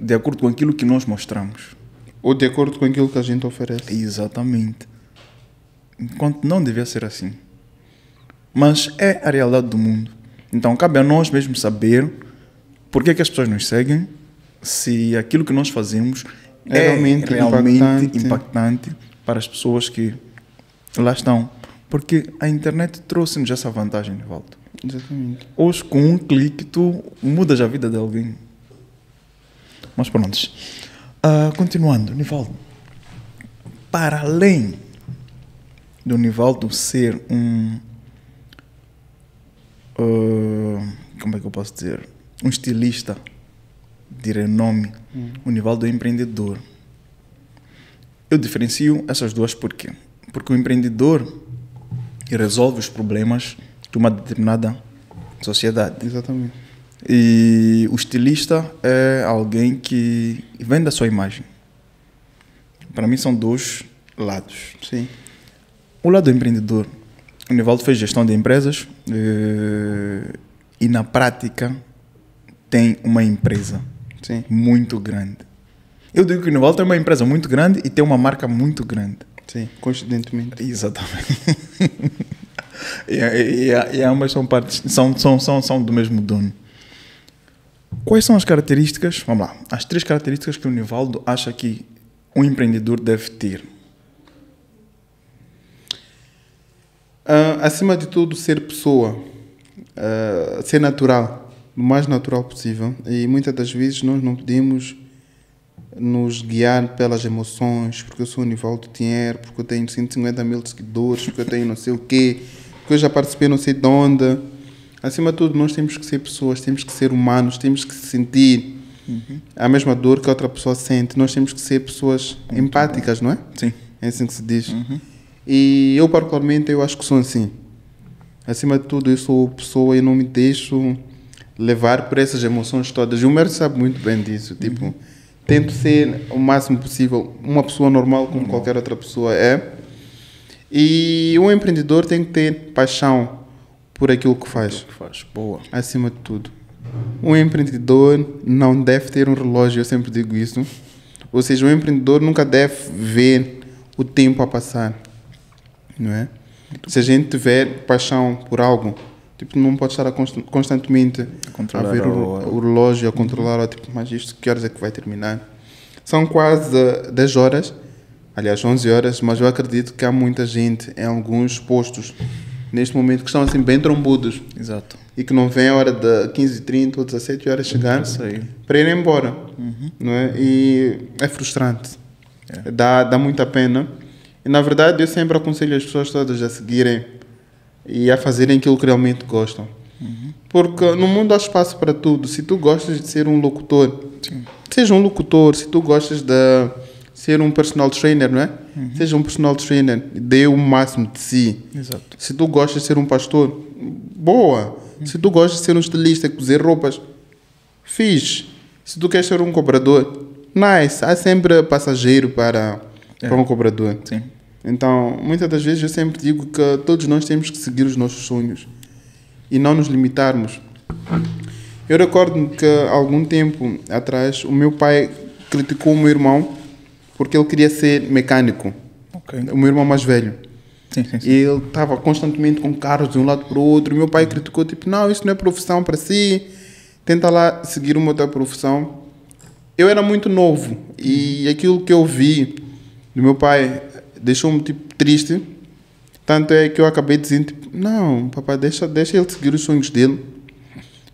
de acordo com aquilo que nós mostramos.
Ou de acordo com aquilo que a gente oferece.
Exatamente. enquanto não devia ser assim. Mas é a realidade do mundo. Então cabe a nós mesmos saber por que as pessoas nos seguem, se aquilo que nós fazemos é realmente impactante para as pessoas que lá estão. Porque a internet trouxe-nos essa vantagem, Nivaldo.
Exatamente.
Hoje, com um clique, tu mudas a vida de alguém. Mas pronto. Continuando, Nivaldo. Para além do Nivaldo ser como é que eu posso dizer? Um estilista de renome, o Nivaldo é empreendedor. Eu diferencio essas duas por quê? Porque o empreendedor resolve os problemas de uma determinada sociedade.
Exatamente.
E o estilista é alguém que vende a sua imagem. Para mim são dois lados.
Sim.
O lado do empreendedor, o Nivaldo fez gestão de empresas e na prática tem uma empresa
Sim.
muito grande. Eu digo que o Nivaldo tem uma empresa muito grande e tem uma marca muito grande.
Sim, coincidentemente.
Exatamente. e ambas são partes, são do mesmo dono. Quais são as características? Vamos lá. As 3 características que o Nivaldo acha que um empreendedor deve ter.
Acima de tudo, ser pessoa. Ser natural. O mais natural possível. E muitas das vezes nós não podemos nos guiar pelas emoções, porque eu sou o Nivaldo Thierry, porque eu tenho 150 mil seguidores, porque eu tenho não sei o quê, porque eu já participei não sei de onde. Acima de tudo, nós temos que ser pessoas, temos que ser humanos, temos que sentir a mesma dor que a outra pessoa sente. Nós temos que ser pessoas empáticas, não é?
Sim.
É assim que se diz. E eu, particularmente, eu acho que sou assim. Acima de tudo, eu sou pessoa e não me deixo levar por essas emoções todas. E o Mero sabe muito bem disso, tipo... Tento ser o máximo possível uma pessoa normal como qualquer outra pessoa é. E um empreendedor tem que ter paixão por aquilo que faz.
Boa.
Acima de tudo. Um empreendedor não deve ter um relógio, eu sempre digo isso. Ou seja, um empreendedor nunca deve ver o tempo a passar. Não é? Se a gente tiver paixão por algo, tipo, não pode estar constantemente a ver o relógio, a controlar, tipo, mas isto, que horas é que vai terminar? São quase 10 horas, aliás, 11 horas, mas eu acredito que há muita gente em alguns postos, neste momento, que estão assim bem trombudos.
Exato. E
que não vem a hora de 15h30 ou 17 horas chegar para ir embora. Não é? E é frustrante. Dá muita pena. E, na verdade, eu sempre aconselho as pessoas todas a seguirem e a fazerem aquilo que realmente gostam. Porque no mundo há espaço para tudo. Se tu gostas de ser um locutor, seja um locutor. Se tu gostas de ser um personal trainer, não é? Seja um personal trainer. Dê o máximo de si.
Exato.
Se tu gostas de ser um pastor, boa. Se tu gostas de ser um estilista, cozer roupas, fixe. Se tu queres ser um cobrador, nice. Há sempre passageiro para um cobrador.
Sim.
Então, muitas das vezes eu sempre digo que todos nós temos que seguir os nossos sonhos e não nos limitarmos. Eu recordo-me que há algum tempo atrás o meu pai criticou o meu irmão porque ele queria ser mecânico. O meu irmão mais velho.
Sim.
E ele estava constantemente com carros de um lado para o outro. E meu pai criticou, tipo, não, isso não é profissão para si. Tenta lá seguir uma outra profissão. Eu era muito novo e aquilo que eu vi do meu pai deixou-me tipo triste. Tanto é que eu acabei dizendo, tipo, não, papai, deixa ele seguir os sonhos dele.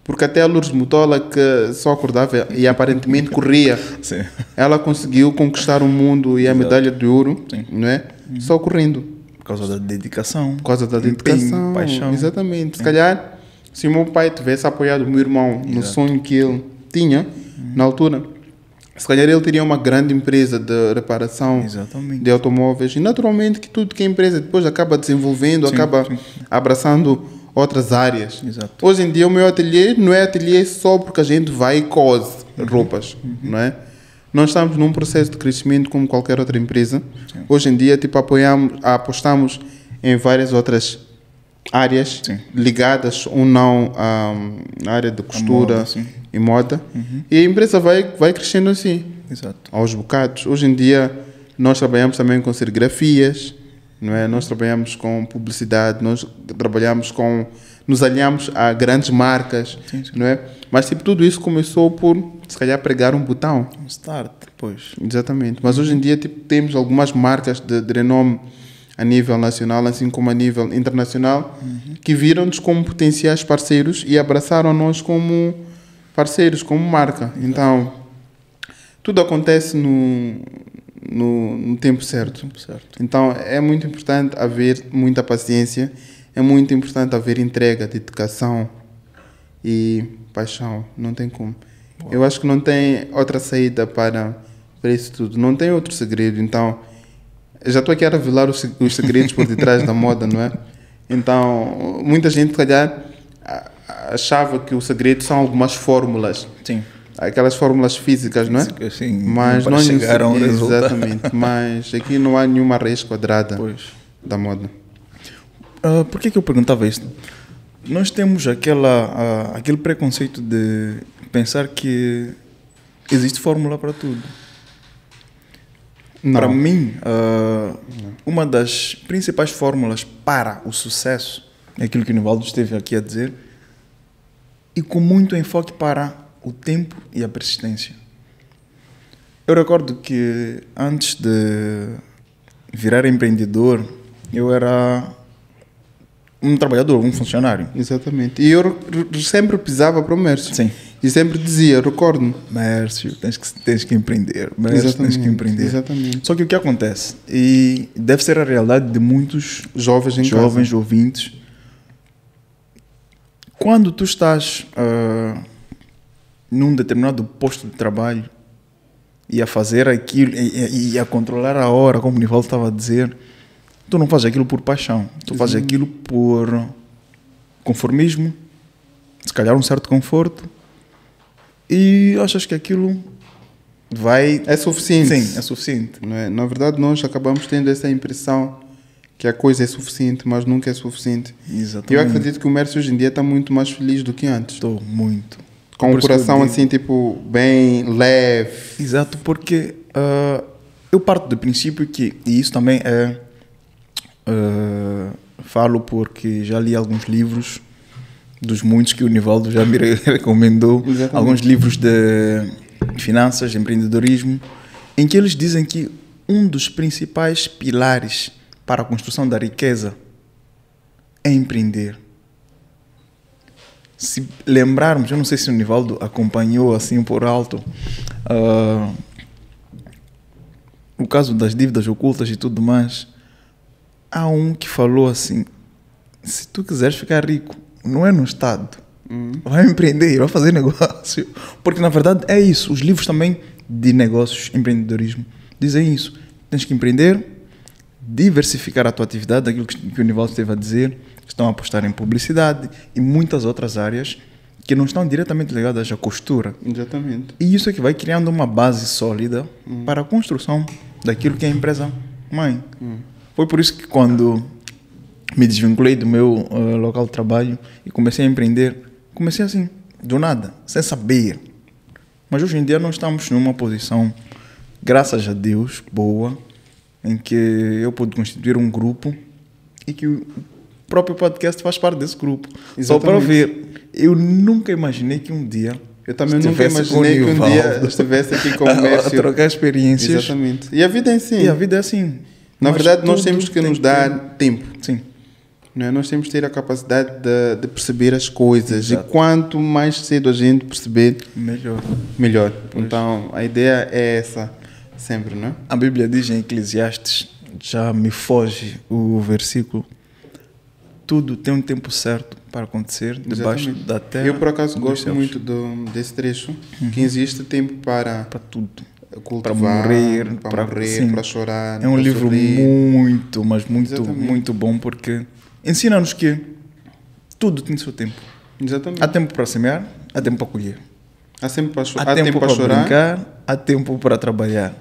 Porque até a Lourdes Mutola, que só acordava e aparentemente corria,
Sim.
ela conseguiu conquistar o mundo e a medalha de ouro, não é? Só correndo.
Por causa da dedicação.
Por causa da dedicação,
paixão.
Exatamente. Se calhar, se o meu pai tivesse apoiado o meu irmão no sonho que ele tinha, na altura, se calhar ele teria uma grande empresa de reparação de automóveis. E naturalmente que tudo que a empresa depois acaba desenvolvendo, acaba abraçando outras áreas.
Exato.
Hoje em dia o meu ateliê não é ateliê só porque a gente vai e cose roupas, não é? Nós estamos num processo de crescimento como qualquer outra empresa. Hoje em dia, tipo, apostamos em várias outras áreas ligadas ou não à área de costura
moda,
e moda. E a empresa vai crescendo assim,
Exato.
aos bocados. Hoje em dia, nós trabalhamos também com serigrafias, não é? Nós trabalhamos com publicidade, nos alinhamos a grandes marcas,
Sim.
não é? Mas tipo, tudo isso começou por, se calhar, pregar um botão.
Um start, pois.
Exatamente. Mas hoje em dia tipo, temos algumas marcas de renome a nível nacional, assim como a nível internacional, que viram-nos como potenciais parceiros e abraçaram-nos como parceiros, como marca. Então, tudo acontece no tempo certo. Então, é muito importante haver muita paciência, é muito importante haver entrega, dedicação e paixão. Não tem como. Eu acho que não tem outra saída para isso tudo. Não tem outro segredo. Então, eu já estou aqui a revelar os segredos por detrás da moda, não é? Então, muita gente, se calhar, achava que o segredo são algumas fórmulas.
Sim.
Aquelas fórmulas físicas, não é?
Sim,
mas
para chegar a um resultado.
Exatamente. Mas aqui não há nenhuma raiz quadrada da moda.
Por que eu perguntava isto? Nós temos aquele preconceito de pensar que existe fórmula para tudo.
Não.
Para mim, uma das principais fórmulas para o sucesso é aquilo que o Nivaldo esteve aqui a dizer, e com muito enfoque para o tempo e a persistência. Eu recordo que antes de virar empreendedor, eu era um trabalhador, um funcionário.
Exatamente. E eu sempre pisava para o Mércio.
Sim.
E sempre dizia, recordo-me.
Mércio, tens que empreender. Mércio, tens que empreender.
Exatamente.
Só que o que acontece, e deve ser a realidade de muitos jovens ouvintes, quando tu estás num determinado posto de trabalho e a fazer aquilo e a controlar a hora, como o Nivaldo estava a dizer, tu não fazes aquilo por paixão, tu fazes aquilo por conformismo, se calhar um certo conforto, e achas que aquilo vai...
É suficiente.
Sim, é suficiente.
Não é? Na verdade, nós acabamos tendo essa impressão que a coisa é suficiente, mas nunca é suficiente.
Exatamente.
Eu acredito que o Mércio hoje em dia está muito mais feliz do que antes.
Estou muito.
Com o coração assim, tipo, bem leve.
Exato, porque eu parto do princípio que, e isso também falo porque já li alguns livros, dos muitos que o Nivaldo já me recomendou. Exatamente. Alguns livros de finanças, de empreendedorismo, em que eles dizem que um dos principais pilares para a construção da riqueza é empreender. Se lembrarmos, eu não sei se o Nivaldo acompanhou assim por alto o caso das dívidas ocultas e tudo mais, há um que falou assim: se tu quiseres ficar rico, não é no Estado, vai empreender, vai fazer negócio, porque na verdade é isso. Os livros também de negócios, empreendedorismo, dizem isso. Tens que empreender, diversificar a tua atividade, aquilo que o Nivaldo esteve a dizer. Estão a apostar em publicidade e muitas outras áreas que não estão diretamente ligadas à costura.
Exatamente.
E isso é que vai criando uma base sólida para a construção daquilo que é a empresa mãe. Foi por isso que quando me desvinculei do meu local de trabalho e comecei a empreender, comecei assim, do nada, sem saber. Mas hoje em dia nós estamos numa posição, graças a Deus, boa, em que eu pude constituir um grupo e que o próprio podcast faz parte desse grupo. Exatamente. Só para ver, eu nunca imaginei que um dia
eu também nunca imaginei que um dia estivesse aqui com o Mércio
a trocar experiências.
Exatamente. E a vida é assim.
E a vida é assim.
Na verdade, nós temos que nos dar tempo.
Sim.
Não é? Nós temos que ter a capacidade de perceber as coisas.
Exato.
E quanto mais cedo a gente perceber, melhor. Então, a ideia é essa sempre, não é?
A Bíblia diz em Eclesiastes, já me foge o versículo, tudo tem um tempo certo para acontecer debaixo da terra.
Eu, por acaso, gosto muito desse trecho, que existe tempo para
tudo.
Cultivar, para morrer, para chorar.
É um livro
sorrir.
muito, mas muito bom, porque ensina-nos que tudo tem seu tempo.
Exatamente.
Há tempo para semear, há tempo para colher.
Há tempo para
chorar, brincar, há tempo para trabalhar.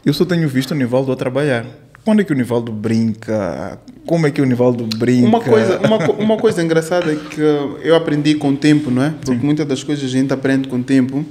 Eu só tenho visto o Nivaldo a trabalhar. Quando é que o Nivaldo brinca? Como é que o Nivaldo brinca?
Uma coisa engraçada é que eu aprendi com o tempo, não é? Porque muitas das coisas a gente aprende com o tempo.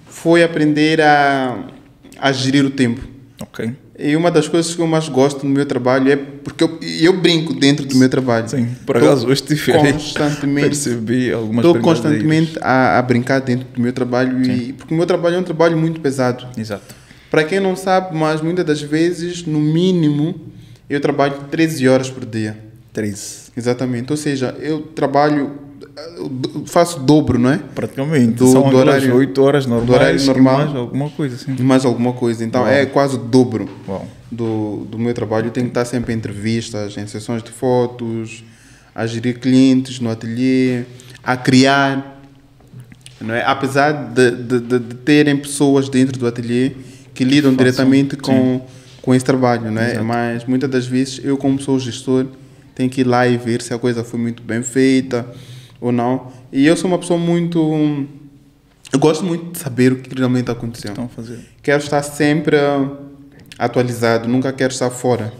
Foi aprender a gerir o tempo.
Ok.
E uma das coisas que eu mais gosto no meu trabalho é porque eu brinco dentro do meu trabalho.
Sim, por acaso hoje tive
constantemente
percebi algumas
Estou
brincadeiras.
constantemente a brincar dentro do meu trabalho, porque o meu trabalho é um trabalho muito pesado.
Exato.
Para quem não sabe, mas muitas das vezes, no mínimo, eu trabalho 13 horas por dia.
13.
Exatamente. Ou seja, eu trabalho, faço o dobro, não é?
Praticamente.
Do
São aquelas
horário-
8 horas normais
do horário normal.
e mais alguma coisa assim.
Mais alguma coisa. Então,
Uau.
é quase o dobro
Uau.
do meu trabalho. Eu tenho que estar sempre em entrevistas, em sessões de fotos, a gerir clientes no ateliê, a criar, não é? Apesar de terem pessoas dentro do ateliê que lidam
façam,
diretamente com esse trabalho, não é?
Exato.
Mas muitas das vezes eu, como sou gestor, tenho que ir lá e ver se a coisa foi muito bem feita ou não. E eu sou uma pessoa muito... Eu gosto muito de saber o que realmente aconteceu.
Estão a fazer.
Quero estar sempre atualizado, nunca quero estar fora,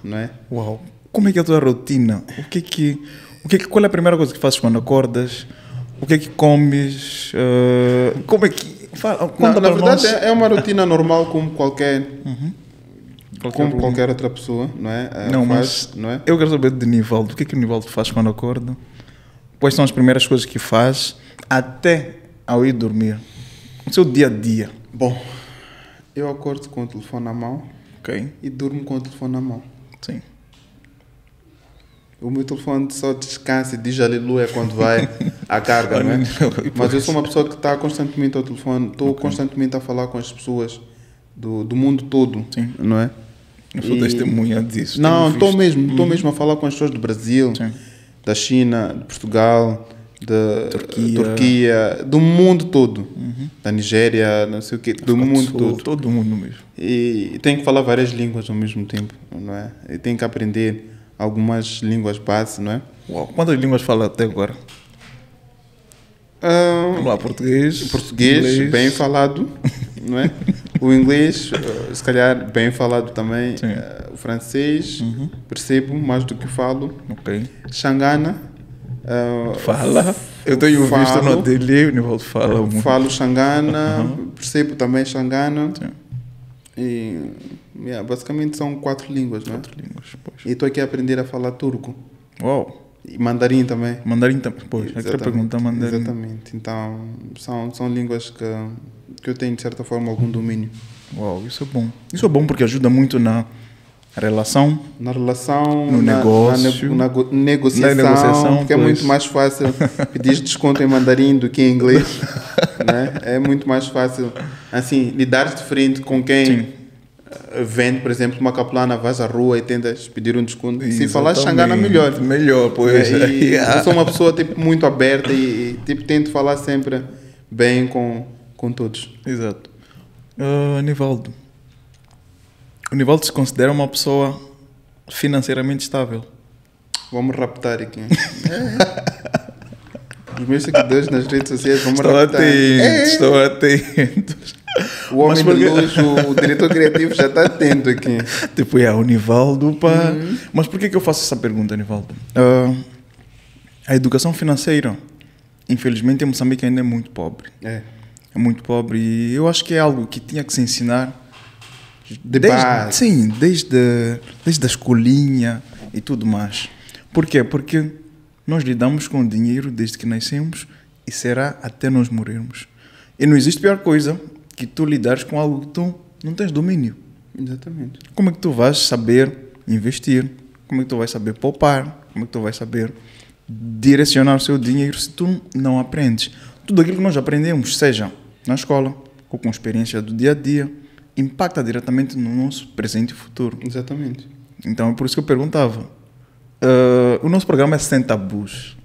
não é?
Uau. Como é que é a tua rotina? Qual é a primeira coisa que fazes quando acordas? O que é que comes? Como é que... Conta
Na
para
verdade,
nós.
é uma rotina normal como qualquer
Qualquer
qualquer outra pessoa, não é?
Não,
Faz,
mas
não é?
eu quero saber de Nivaldo. O que é que o Nivaldo faz quando acorda? Quais são as primeiras coisas que faz até ao ir dormir? O seu dia a dia.
Bom, eu acordo com o telefone na mão
Ok?
e durmo com o telefone na mão.
Sim.
O meu telefone só descansa e diz aleluia quando vai à carga, não é? Mas eu sou uma pessoa que está constantemente ao telefone, estou constantemente a falar com as pessoas do mundo todo,
Sim.
não é?
Eu sou testemunha disso.
Não,
Tenho visto.
estou mesmo a falar com as pessoas do Brasil,
Sim.
da China, de Portugal, da
Turquia.
Turquia, do mundo todo, da Nigéria, não sei o quê, do mundo todo.
Todo mundo mesmo.
E tenho que falar várias línguas ao mesmo tempo, não é? E tenho que aprender algumas línguas básicas, não é?
Uau. Quantas línguas fala até agora? Vamos lá, português.
Português,
inglês.
bem falado, não é? O inglês, se calhar, bem falado também.
Sim.
O francês, percebo mais do que falo.
Ok.
Xangana.
Fala. Eu tenho visto no
Falo.
ateliê, o Nivaldo fala muito.
Falo Xangana, percebo também Xangana.
Sim.
E basicamente são 4 línguas, não é?
4 línguas, pois.
E estou aqui a aprender a falar turco.
Uau.
E mandarim também.
Mandarim também. Pois, eu queria perguntar mandarim.
Exatamente. Então, são línguas que eu tenho, de certa forma, algum domínio.
Uau, isso é bom. Isso é bom porque ajuda muito na relação.
Na relação,
No negócio.
na negociação,
Na negociação,
porque é
pois.
muito mais fácil pedir desconto em mandarim do que em inglês. Né? É muito mais fácil, assim, lidar de frente com quem vende, por exemplo, uma capulana, vais à rua e tentas pedir um desconto. Se falar Xangana, melhor.
Melhor, pois.
E eu sou uma pessoa tipo, muito aberta e tipo, tento falar sempre bem com todos.
Exato. Nivaldo. O Nivaldo se considera uma pessoa financeiramente estável.
Vamos raptar aqui. Os meus seguidores nas redes sociais vão me
Estou
raptar.
atento, estou atento.
O homem
Mas
de
porque-
luz, o diretor criativo já está atento aqui.
Tipo, o Nivaldo, pá. Mas por que eu faço essa pergunta, Nivaldo? A educação financeira, infelizmente, em Moçambique ainda é muito pobre.
É.
É muito pobre e eu acho que é algo que tinha que se ensinar
Base.
Sim, desde a escolinha e tudo mais. Por quê? Porque nós lidamos com o dinheiro desde que nascemos e será até nós morrermos. E não existe pior coisa que tu lidares com algo que tu não tens domínio.
Exatamente.
Como é que tu vais saber investir? Como é que tu vais saber poupar? Como é que tu vais saber direcionar o seu dinheiro se tu não aprendes? Tudo aquilo que nós aprendemos, seja na escola ou com experiência do dia a dia, impacta diretamente no nosso presente e futuro.
Exatamente.
Então é por isso que eu perguntava. O nosso programa é Sem Tabus.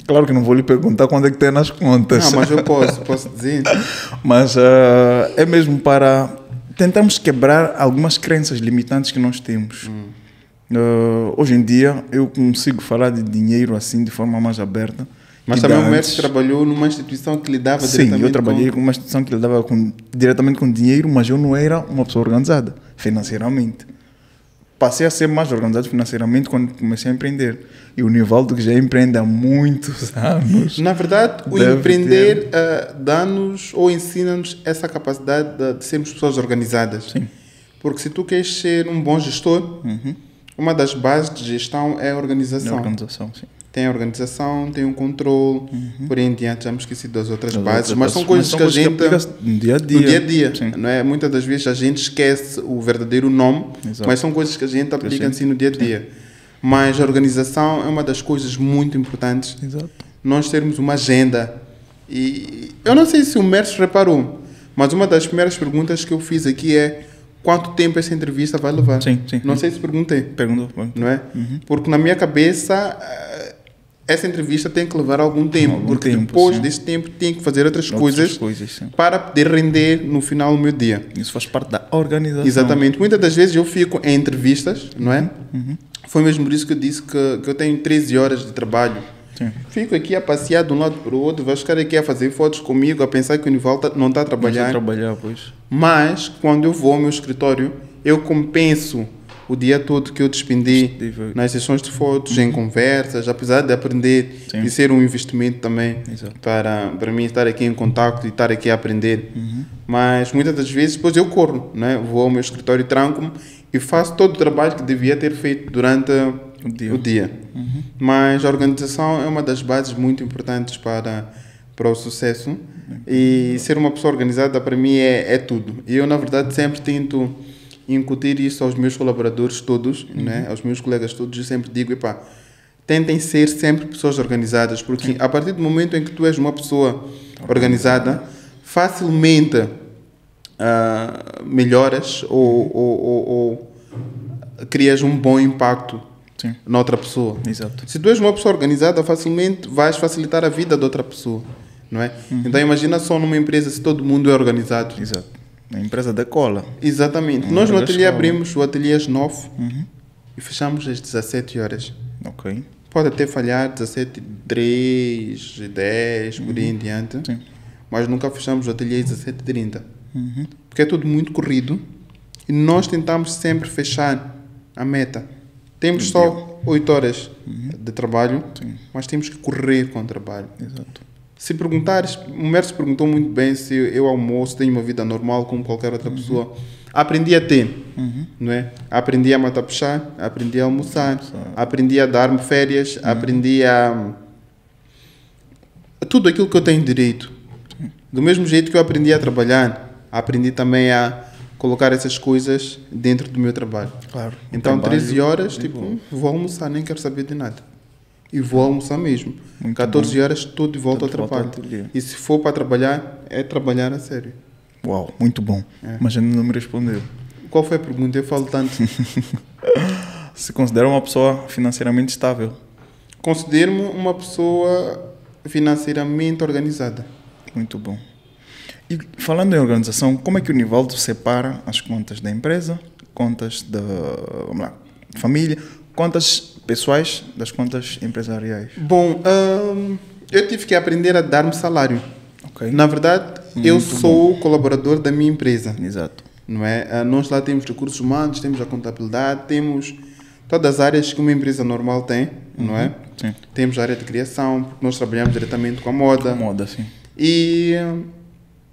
Claro que não vou lhe perguntar quando é que tem nas contas.
Não, mas eu posso dizer.
Mas é mesmo para tentarmos quebrar algumas crenças limitantes que nós temos. Hoje em dia eu consigo falar de dinheiro assim de forma mais aberta.
Mas
que
também o
antes.
mestre trabalhou numa instituição que lidava
Sim,
diretamente
eu trabalhei com uma instituição que lidava diretamente com dinheiro, mas eu não era uma pessoa organizada financeiramente. Passei a ser mais organizado financeiramente quando comecei a empreender. E o Nivaldo, que já empreende há muitos anos.
Na verdade, o
Deve
empreender dá-nos ou ensina-nos essa capacidade de sermos pessoas organizadas.
Sim.
Porque se tu queres ser um bom gestor, uma das bases de gestão é a
Da
organização.
organização, sim.
Tem a organização, tem um controle, por aí em diante, já me esqueci das outras
Das
bases,
outras
mas são
bases.
coisas que a gente...
aplicas no dia a dia.
No dia a dia,
Sim.
não é? Muitas das vezes a gente esquece o verdadeiro nome,
Exato.
mas são coisas que a gente aplica assim no dia a dia. Mas a organização é uma das coisas muito importantes.
Exato.
Nós termos uma agenda. E eu não sei se o Merce reparou, mas uma das primeiras perguntas que eu fiz aqui é quanto tempo essa entrevista vai levar?
Sim, sim.
Não sei se perguntei,
Perguntou.
não é? Porque na minha cabeça essa entrevista tem que levar algum tempo,
Algum
porque
tempo,
depois
sim.
desse tempo tenho que fazer outras
Outras
coisas
sim.
para poder render no final do meu dia.
Isso faz parte da organização.
Exatamente. Muitas das vezes eu fico em entrevistas, não é? Foi mesmo por isso que eu disse que eu tenho 13 horas de trabalho.
Sim.
Fico aqui a passear de um lado para o outro, vai ficar aqui a fazer fotos comigo, a pensar que o Nivaldo não está a trabalhar.
Trabalhar, pois.
Mas, quando eu vou ao meu escritório, eu compenso o dia todo que eu despendi nas sessões de fotos, em conversas, apesar de aprender
Sim.
e ser um investimento também
Exato.
para mim estar aqui em contato e estar aqui a aprender. Mas muitas das vezes depois eu corro, né? Vou ao meu escritório e tranco-me e faço todo o trabalho que devia ter feito durante o dia. Mas a organização é uma das bases muito importantes para o sucesso e ser uma pessoa organizada para mim é tudo. E eu, na verdade, sempre tento incutir isso aos meus colaboradores todos, né? Aos meus colegas todos. Eu sempre digo, epá, tentem ser sempre pessoas organizadas, porque a partir do momento em que tu és uma pessoa organizada, facilmente melhoras ou crias um bom impacto
Sim.
na outra pessoa.
Exato.
Se tu és uma pessoa organizada, facilmente vais facilitar a vida de outra pessoa, não é? Então imagina só numa empresa se todo mundo é organizado.
Exato. A empresa decola.
Exatamente.
Uma
Nós no
larga
ateliê
escala.
abrimos o ateliê às 9 e fechamos às 17 horas.
Ok.
Pode até falhar 17h03, 10 por aí em diante,
Sim.
mas nunca fechamos o ateliê às 17h30. Porque é tudo muito corrido e nós tentamos sempre fechar a meta. Temos só 8 horas de trabalho,
Sim.
mas temos que correr com o trabalho.
Exato.
Se perguntares, o Merce perguntou muito bem se eu almoço, tenho uma vida normal como qualquer outra pessoa. Aprendi a ter, não é? Aprendi a matar puxar, aprendi a almoçar, aprendi a dar-me férias, aprendi a tudo aquilo que eu tenho direito. Do mesmo jeito que eu aprendi a trabalhar, aprendi também a colocar essas coisas dentro do meu trabalho.
Claro.
Então,
Trabalho
13 horas,
é
tipo,
bom.
vou almoçar, nem quero saber de nada. E vou almoçar mesmo.
Muito
14 horas, estou de volta ao
Estou de volta ao
trabalho.
ateliê.
E se for para trabalhar, é trabalhar a sério.
Uau, muito bom. Mas ainda não me respondeu.
Qual foi a pergunta? Eu falo tanto.
Se considera uma pessoa financeiramente estável?
Considero-me uma pessoa financeiramente organizada.
Muito bom. E falando em organização, como é que o Nivaldo separa as contas da empresa, contas da vamos lá, família, contas pessoais das contas empresariais?
Bom, eu tive que aprender a dar-me salário.
Ok.
Na verdade, eu sou colaborador da minha empresa.
Exato.
Não é? Nós lá temos recursos humanos, temos a contabilidade, temos todas as áreas que uma empresa normal tem, não é?
Sim.
Temos a área de criação, porque nós trabalhamos diretamente com a moda.
Moda, sim.
E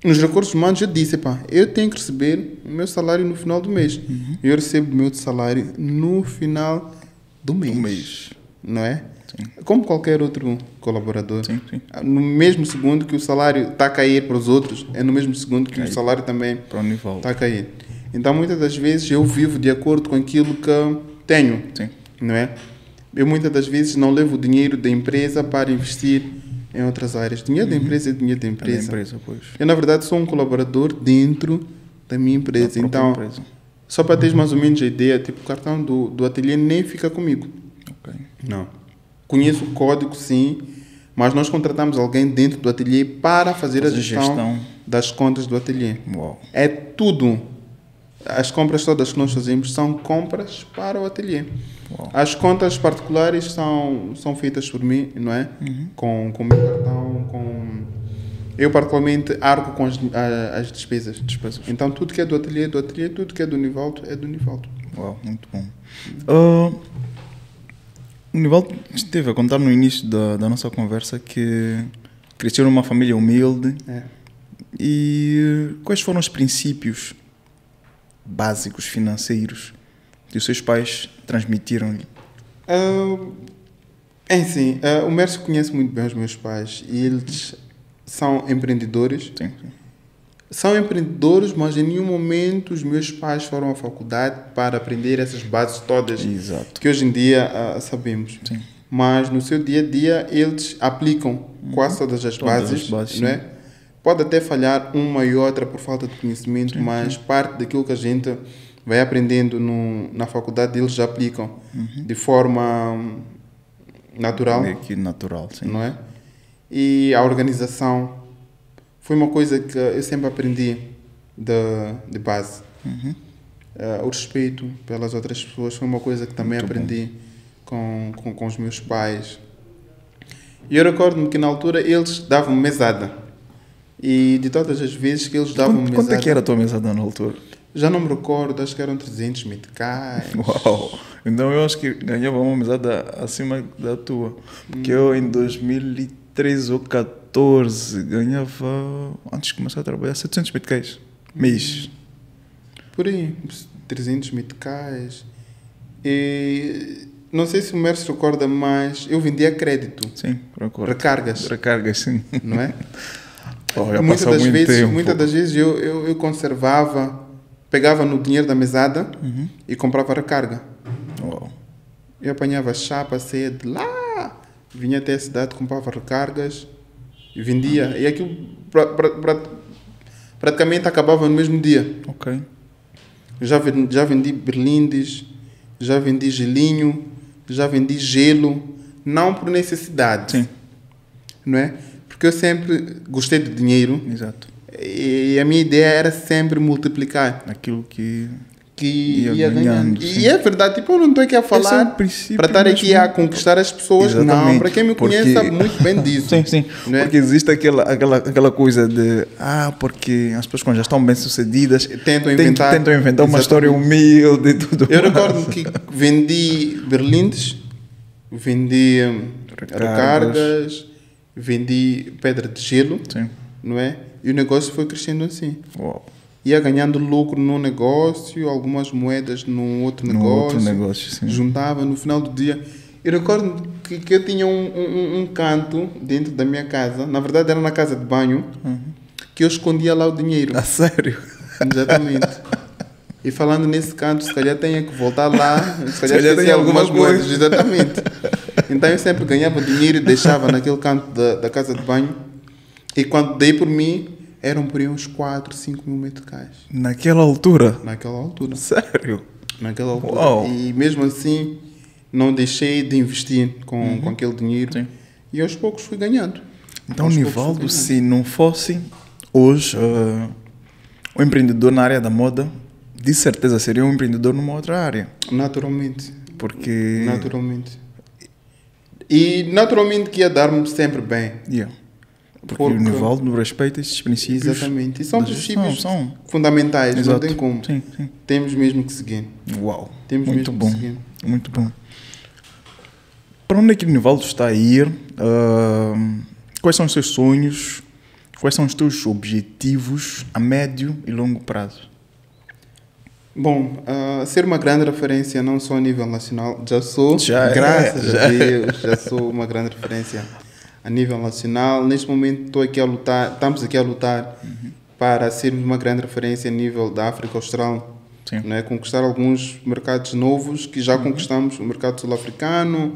nos recursos humanos eu disse, pá, eu tenho que receber o meu salário no final do mês. Eu recebo o meu salário no final do mês. Não é?
Sim.
Como qualquer outro colaborador.
Sim, sim.
No mesmo segundo que o salário está a cair para os outros, é no mesmo segundo que o salário também
Para o Nivaldo.
está a cair. Então, muitas das vezes, eu vivo de acordo com aquilo que tenho.
Sim.
Não é? Eu, muitas das vezes, não levo o dinheiro da empresa para investir em outras áreas. Dinheiro da empresa é dinheiro da
Da
empresa.
empresa, pois.
Eu, na verdade, sou um colaborador dentro da minha empresa.
Da própria
Então,
empresa.
só para teres mais ou menos a ideia, tipo, o cartão do ateliê nem fica comigo.
Ok.
Não. Conheço o código, sim, mas nós contratamos alguém dentro do ateliê para fazer a gestão das contas do ateliê.
Uau.
É tudo. As compras todas que nós fazemos são compras para o ateliê.
Uau.
As contas particulares são feitas por mim, não é? Com o meu cartão, eu particularmente arco com as despesas. Então tudo que é do ateliê, tudo que é do Nivaldo, é do Nivaldo.
Uau, muito bom. O Nivaldo esteve a contar no início da nossa conversa que cresceu numa família humilde.
É.
E quais foram os princípios básicos financeiros que os seus pais transmitiram-lhe?
Sim, o Mércio conhece muito bem os meus pais e eles são empreendedores.
Sim.
São empreendedores, mas em nenhum momento os meus pais foram à faculdade para aprender essas bases todas.
Exato.
Que hoje em dia sabemos.
Sim.
Mas no seu dia a dia eles aplicam quase todas as bases, não é? Pode até falhar uma e outra por falta de conhecimento, mas parte daquilo que a gente vai aprendendo na faculdade eles já aplicam de forma natural.
Meio que natural, sim.
Não é? E a organização foi uma coisa que eu sempre aprendi de base. O respeito pelas outras pessoas foi uma coisa que também aprendi com os meus pais. E eu recordo-me que na altura eles davam mesada. E de todas as vezes que eles davam mesada...
Quanto é que era a tua mesada na altura?
Já não me recordo, acho que eram 300 meticais.
Uau! Então eu acho que ganhava uma mesada acima da tua. Porque eu em 2013 ou 2014 ganhava, antes de começar a trabalhar, 700 meticais mês.
Por aí, 300 meticais. E não sei se o Mércio recorda, mas eu vendia crédito.
Sim, recordo.
Recargas,
sim.
Não é?
Muitas
das vezes eu conservava, pegava no dinheiro da mesada e comprava recarga.
Uau.
Eu apanhava chapa, saía de lá, vinha até a cidade, comprava recargas e vendia. E aquilo praticamente acabava no mesmo dia.
Ok.
Já vendi berlindes, já vendi gelinho, já vendi gelo, não por necessidade.
Sim.
Não é? Porque eu sempre gostei de dinheiro.
Exato.
E a minha ideia era sempre multiplicar
aquilo que
ia ganhando.
Sim.
E é verdade, tipo, eu não estou aqui a falar para estar aqui a conquistar as pessoas. Exatamente. Não, para quem me conhece sabe muito bem disso.
Sim. Não é? Porque existe aquela coisa de porque as pessoas quando já estão bem sucedidas tentam inventar uma história humilde e tudo.
Eu recordo que vendi berlindes, vendi recargas, vendi pedra de gelo.
Sim.
Não é? E o negócio foi crescendo assim.
Uau.
Ia ganhando lucro num negócio, algumas moedas num outro negócio.
Sim.
Juntava no final do dia. Eu recordo que eu tinha um canto dentro da minha casa, na verdade era na casa de banho, que eu escondia lá o dinheiro.
A sério?
Exatamente. E falando nesse canto, se calhar tenha que voltar lá, se calhar
tem algumas
moedas. Exatamente. Então eu sempre ganhava dinheiro e deixava naquele canto da casa de banho. E quando dei por mim, eram por aí uns 4, 5 mil meticais.
Naquela altura?
Naquela altura.
Sério?
Naquela altura.
Uau.
E mesmo assim, não deixei de investir com aquele dinheiro. Sim. E aos poucos fui ganhando.
Então, Nivaldo, se não fosse hoje um empreendedor na área da moda, de certeza seria um empreendedor numa outra área.
Naturalmente.
Porque...
Naturalmente. E naturalmente que ia dar-me sempre bem.
Yeah. Porque o Nivaldo respeita esses princípios.
Exatamente. E são princípios fundamentais, exato. Não tem como.
Sim.
Temos mesmo que seguir.
Uau.
Temos
muito
mesmo
bom.
que seguir.
Muito bom. Para onde é que o Nivaldo está a ir? Quais são os seus sonhos? Quais são os teus objetivos a médio e longo prazo?
Bom, ser uma grande referência não só a nível nacional, graças a Deus, já sou uma grande referência a nível nacional. Neste momento estamos aqui a lutar para sermos uma grande referência a nível da África Austral. Né? Conquistar alguns mercados novos que já conquistamos, o mercado sul-africano,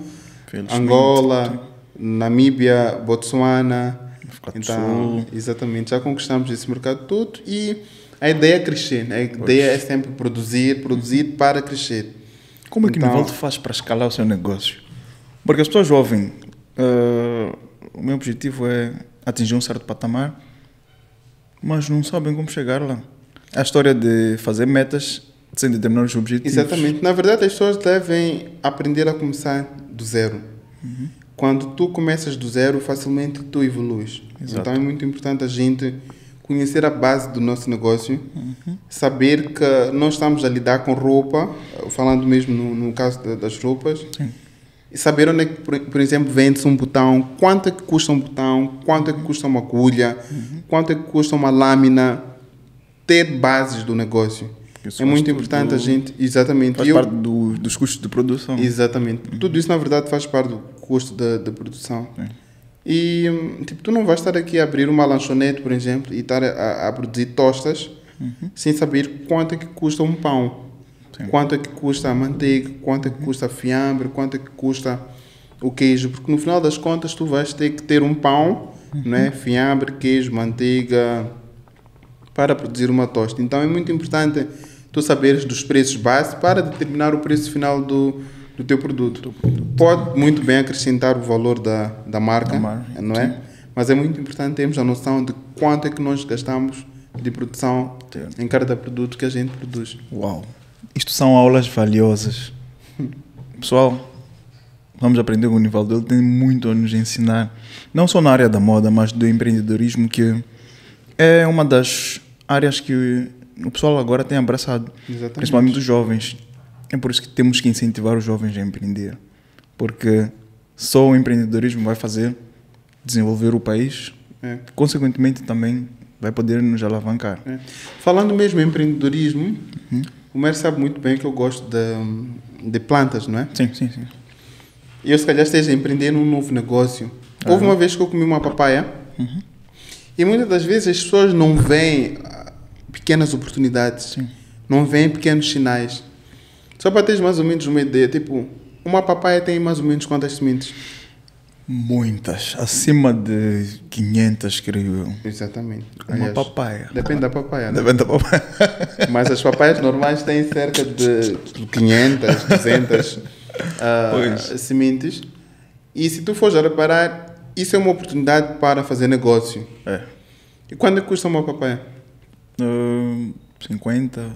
Angola, Namíbia, Botsuana. Então, exatamente, já conquistamos esse mercado todo e a ideia é crescer, né? A ideia é sempre produzir para crescer.
Como é que o Nivaldo faz para escalar o seu negócio? Porque as pessoas ouvem, o meu objetivo é atingir um certo patamar, mas não sabem como chegar lá. É a história de fazer metas sem determinar os objetivos.
Exatamente. Na verdade, as pessoas devem aprender a começar do zero. Quando tu começas do zero, facilmente tu evoluis. Exato. Então é muito importante a gente conhecer a base do nosso negócio, saber que nós estamos a lidar com roupa, falando mesmo no caso das roupas, e saber onde é que, por exemplo, vende-se um botão, quanto é que custa um botão, quanto é que custa uma agulha, quanto é que custa uma lâmina, ter bases do negócio.
Isso
É
faz
muito
tudo-
importante a gente, exatamente.
Faz
E eu-
parte dos custos de produção.
Exatamente. Tudo isso, na verdade, faz parte do custo da produção.
Sim.
E, tipo, tu não vais estar aqui a abrir uma lanchonete, por exemplo, e estar a produzir tostas sem saber quanto é que custa um pão,
Sim.
quanto é que custa a manteiga, quanto é que custa a fiambre, quanto é que custa o queijo, porque no final das contas tu vais ter que ter um pão, né? Fiambre, queijo, manteiga, para produzir uma tosta. Então é muito importante tu saberes dos preços base para determinar o preço final do teu produto. Pode muito bem acrescentar o valor da marca,
Da marca,
não é?
sim.
Mas é muito importante termos a noção de quanto é que nós gastamos de produção
Certo.
em cada produto que a gente produz.
Uau! Isto são aulas valiosas. Pessoal, vamos aprender com o Nivaldo. Ele tem muito a nos ensinar. Não só na área da moda, mas do empreendedorismo, que é uma das áreas que o pessoal agora tem abraçado.
Exatamente.
Principalmente os jovens. É por isso que temos que incentivar os jovens a empreender. Porque só o empreendedorismo vai fazer desenvolver o país.
É.
Consequentemente, também vai poder nos alavancar.
É. Falando mesmo em empreendedorismo, o Mer sabe muito bem que eu gosto de plantas, não é?
Sim, sim, sim.
E eu se calhar esteja a empreender num novo negócio. Houve uma vez que eu comi uma papaya e muitas das vezes as pessoas não veem pequenas oportunidades,
Sim.
não veem pequenos sinais. Só para teres mais ou menos uma ideia, tipo, uma papaya tem mais ou menos quantas sementes?
Muitas. Acima de 500, creio eu.
Exatamente.
Uma
Aliás,
papaya.
depende da papaya, né?
Depende da papaya.
Mas as papaias normais têm cerca de 500, 200
Pois.
sementes. E se tu fores a reparar, isso é uma oportunidade para fazer negócio.
É.
E quanto é que custa uma papaya?
50,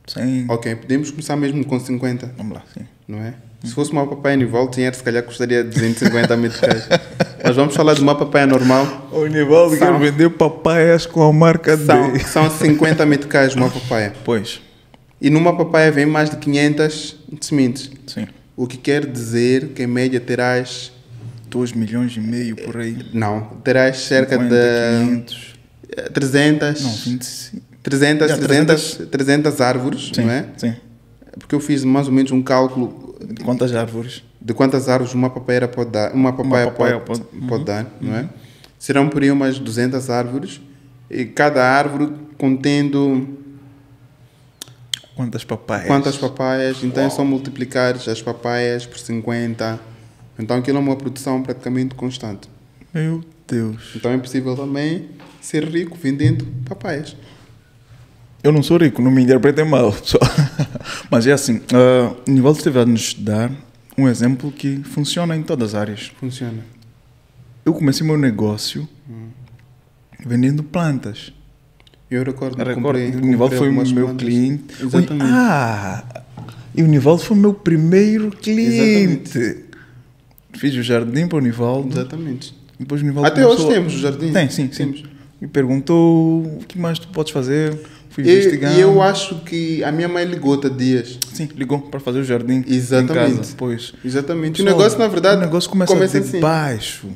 100.
Ok, podemos começar mesmo com 50,
Vamos lá, sim.
não é? Se fosse uma papaya Nivaldo, dinheiro se calhar custaria 250 mil reais. Mas vamos falar de uma papaya normal.
O Nivaldo
São-
quer vender papaias com a marca dele.
São 50 mil reais uma papaya.
Pois,
E numa papaya vem mais de 500 sementes.
sim.
O que quer dizer que em média terás...
2 milhões e meio por aí.
Não, terás cerca
50,
de
500.
300,
Não, 25.
300,
Já,
300 árvores,
Sim,
não é?
sim.
Porque eu fiz mais ou menos um cálculo
Quantas árvores?
de quantas árvores uma papaya pode dar, uma papaya
papaya
pode dar, não é? Serão por aí umas 200 árvores e cada árvore contendo
Quantas papaias?
quantas papaias, então é
Uau.
só multiplicar as papaias por 50, então aquilo é uma produção praticamente constante.
Meu Deus.
Então é possível também ser rico vendendo papaias.
Eu não sou rico, não me interpretem mal, pessoal. Mas é assim, o Nivaldo esteve a nos dar um exemplo que funciona em todas as áreas.
Funciona.
Eu comecei meu negócio vendendo plantas.
Eu recordo,
O Nivaldo foi
algumas
meu
plantas.
cliente.
Exatamente.
E o Nivaldo foi meu primeiro cliente. Fiz o jardim para o Nivaldo.
Exatamente.
Depois o Nivaldo
Até hoje
começou-
temos o jardim.
Tem, sim, sim.
Temos.
Me perguntou o que mais tu podes fazer. Fui
E
investigando.
eu acho que a minha mãe ligou-te há dias.
Sim, ligou para fazer o jardim
Exatamente.
em casa. Pois.
Exatamente. O
Pessoal,
negócio, na verdade,
o negócio começa de
assim.
baixo.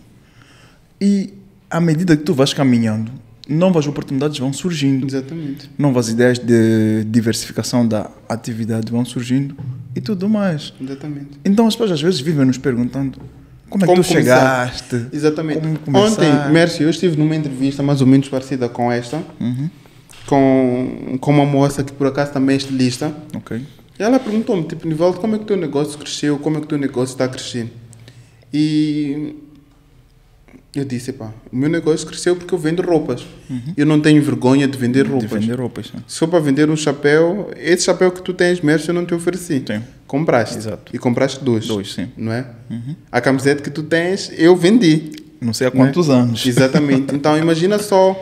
E à medida que tu vais caminhando, novas oportunidades vão surgindo.
Exatamente.
Novas ideias de diversificação da atividade vão surgindo e tudo mais.
Exatamente.
Então as pessoas às vezes vivem nos perguntando como é que
Como
tu
começar?
chegaste?
Exatamente.
Como começar?
Ontem, Mércio, eu estive numa entrevista mais ou menos parecida com esta,
Uhum.
com uma moça que por acaso também é estilista.
Ok.
E ela perguntou-me, tipo, Nivaldo, como é que o teu negócio cresceu? Como é que o teu negócio está crescendo? E eu disse, pá, o meu negócio cresceu porque eu vendo roupas. Eu não tenho vergonha de vender roupas.
De vender roupas. Sim.
Se for para vender um chapéu, esse chapéu que tu tens, Mércio, eu não te ofereci.
Sim.
Compraste.
Exato.
E compraste dois.
Dois, sim.
Não é? A camiseta que tu tens, eu vendi.
Não sei há
Não é?
quantos anos.
Exatamente. Então, imagina só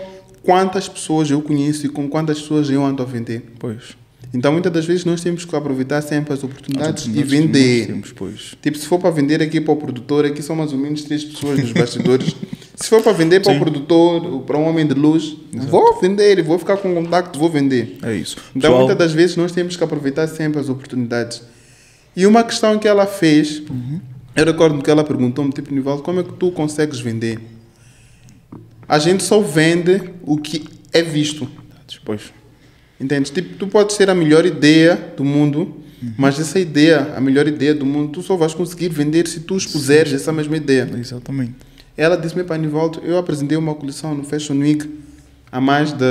quantas pessoas eu conheço e com quantas pessoas eu ando a vender.
Pois.
Então, muitas das vezes, nós temos que aproveitar sempre as oportunidades e
Nós
vender.
temos, pois.
Tipo, se for para vender aqui para o produtor, aqui são mais ou menos 3 pessoas nos bastidores. Se for para vender para
Sim.
o produtor, ou para um homem de luz, vou vender, vou ficar com contacto, vou vender.
É isso.
Então,
Pessoal,
muitas das vezes, nós temos que aproveitar sempre as oportunidades. E uma questão que ela fez, eu recordo que ela perguntou-me, tipo, Nivaldo, como é que tu consegues vender? A gente só vende o que é visto.
Pois.
Entende? Tipo, tu podes ter a melhor ideia do mundo, mas essa ideia, a melhor ideia do mundo, tu só vais conseguir vender se tu expuseres essa mesma ideia.
Exatamente.
Ela disse-me para Nivaldo, eu apresentei uma coleção no Fashion Week há mais de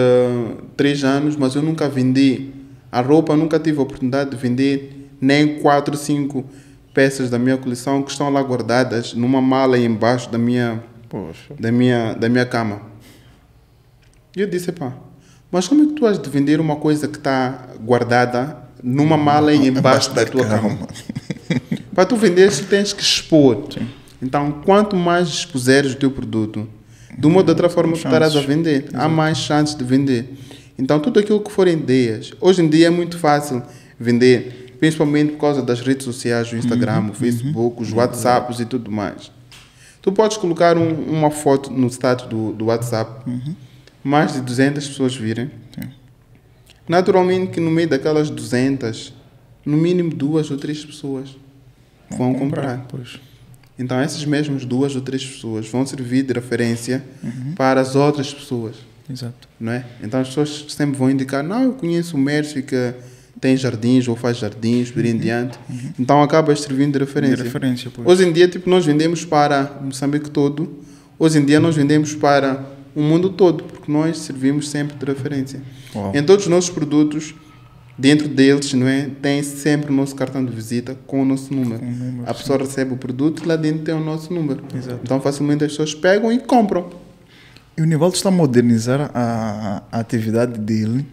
3 anos, mas eu nunca vendi a roupa, nunca tive a oportunidade de vender nem 4, 5 peças da minha coleção que estão lá guardadas numa mala aí embaixo da minha cama. E eu disse, pá, mas como é que tu has de vender uma coisa que está guardada numa mala aí embaixo da tua cama? Para tu vender, tu tens que expor. Sim. Então, quanto mais expuseres o teu produto, de uma ou de outra forma tu estarás a vender. Exato. Há mais chances de vender. Então, tudo aquilo que forem ideias. Hoje em dia é muito fácil vender, principalmente por causa das redes sociais, o Instagram, o Facebook, os WhatsApps e tudo mais. Tu podes colocar uma foto no status do WhatsApp, mais de 200 pessoas virem. Sim. Naturalmente que no meio daquelas 200, no mínimo 2 ou 3 pessoas vão comprar. Pois. Então essas mesmas 2 ou 3 pessoas vão servir de referência para as outras pessoas.
Exato.
Não é? Então as pessoas sempre vão indicar, não, eu conheço o Mércio que tem jardins ou faz jardins, por em diante. Então acaba servindo de referência.
Pois.
Hoje em dia, tipo, nós vendemos para Moçambique todo. Hoje em dia nós vendemos para o mundo todo, porque nós servimos sempre de referência.
Uau.
Em todos os nossos produtos, dentro deles, não é, tem sempre o nosso cartão de visita com o nosso número. A pessoa recebe o produto e lá dentro tem o nosso número.
Exato.
Então facilmente as pessoas pegam e compram.
E o Nivaldo está a modernizar a atividade dele.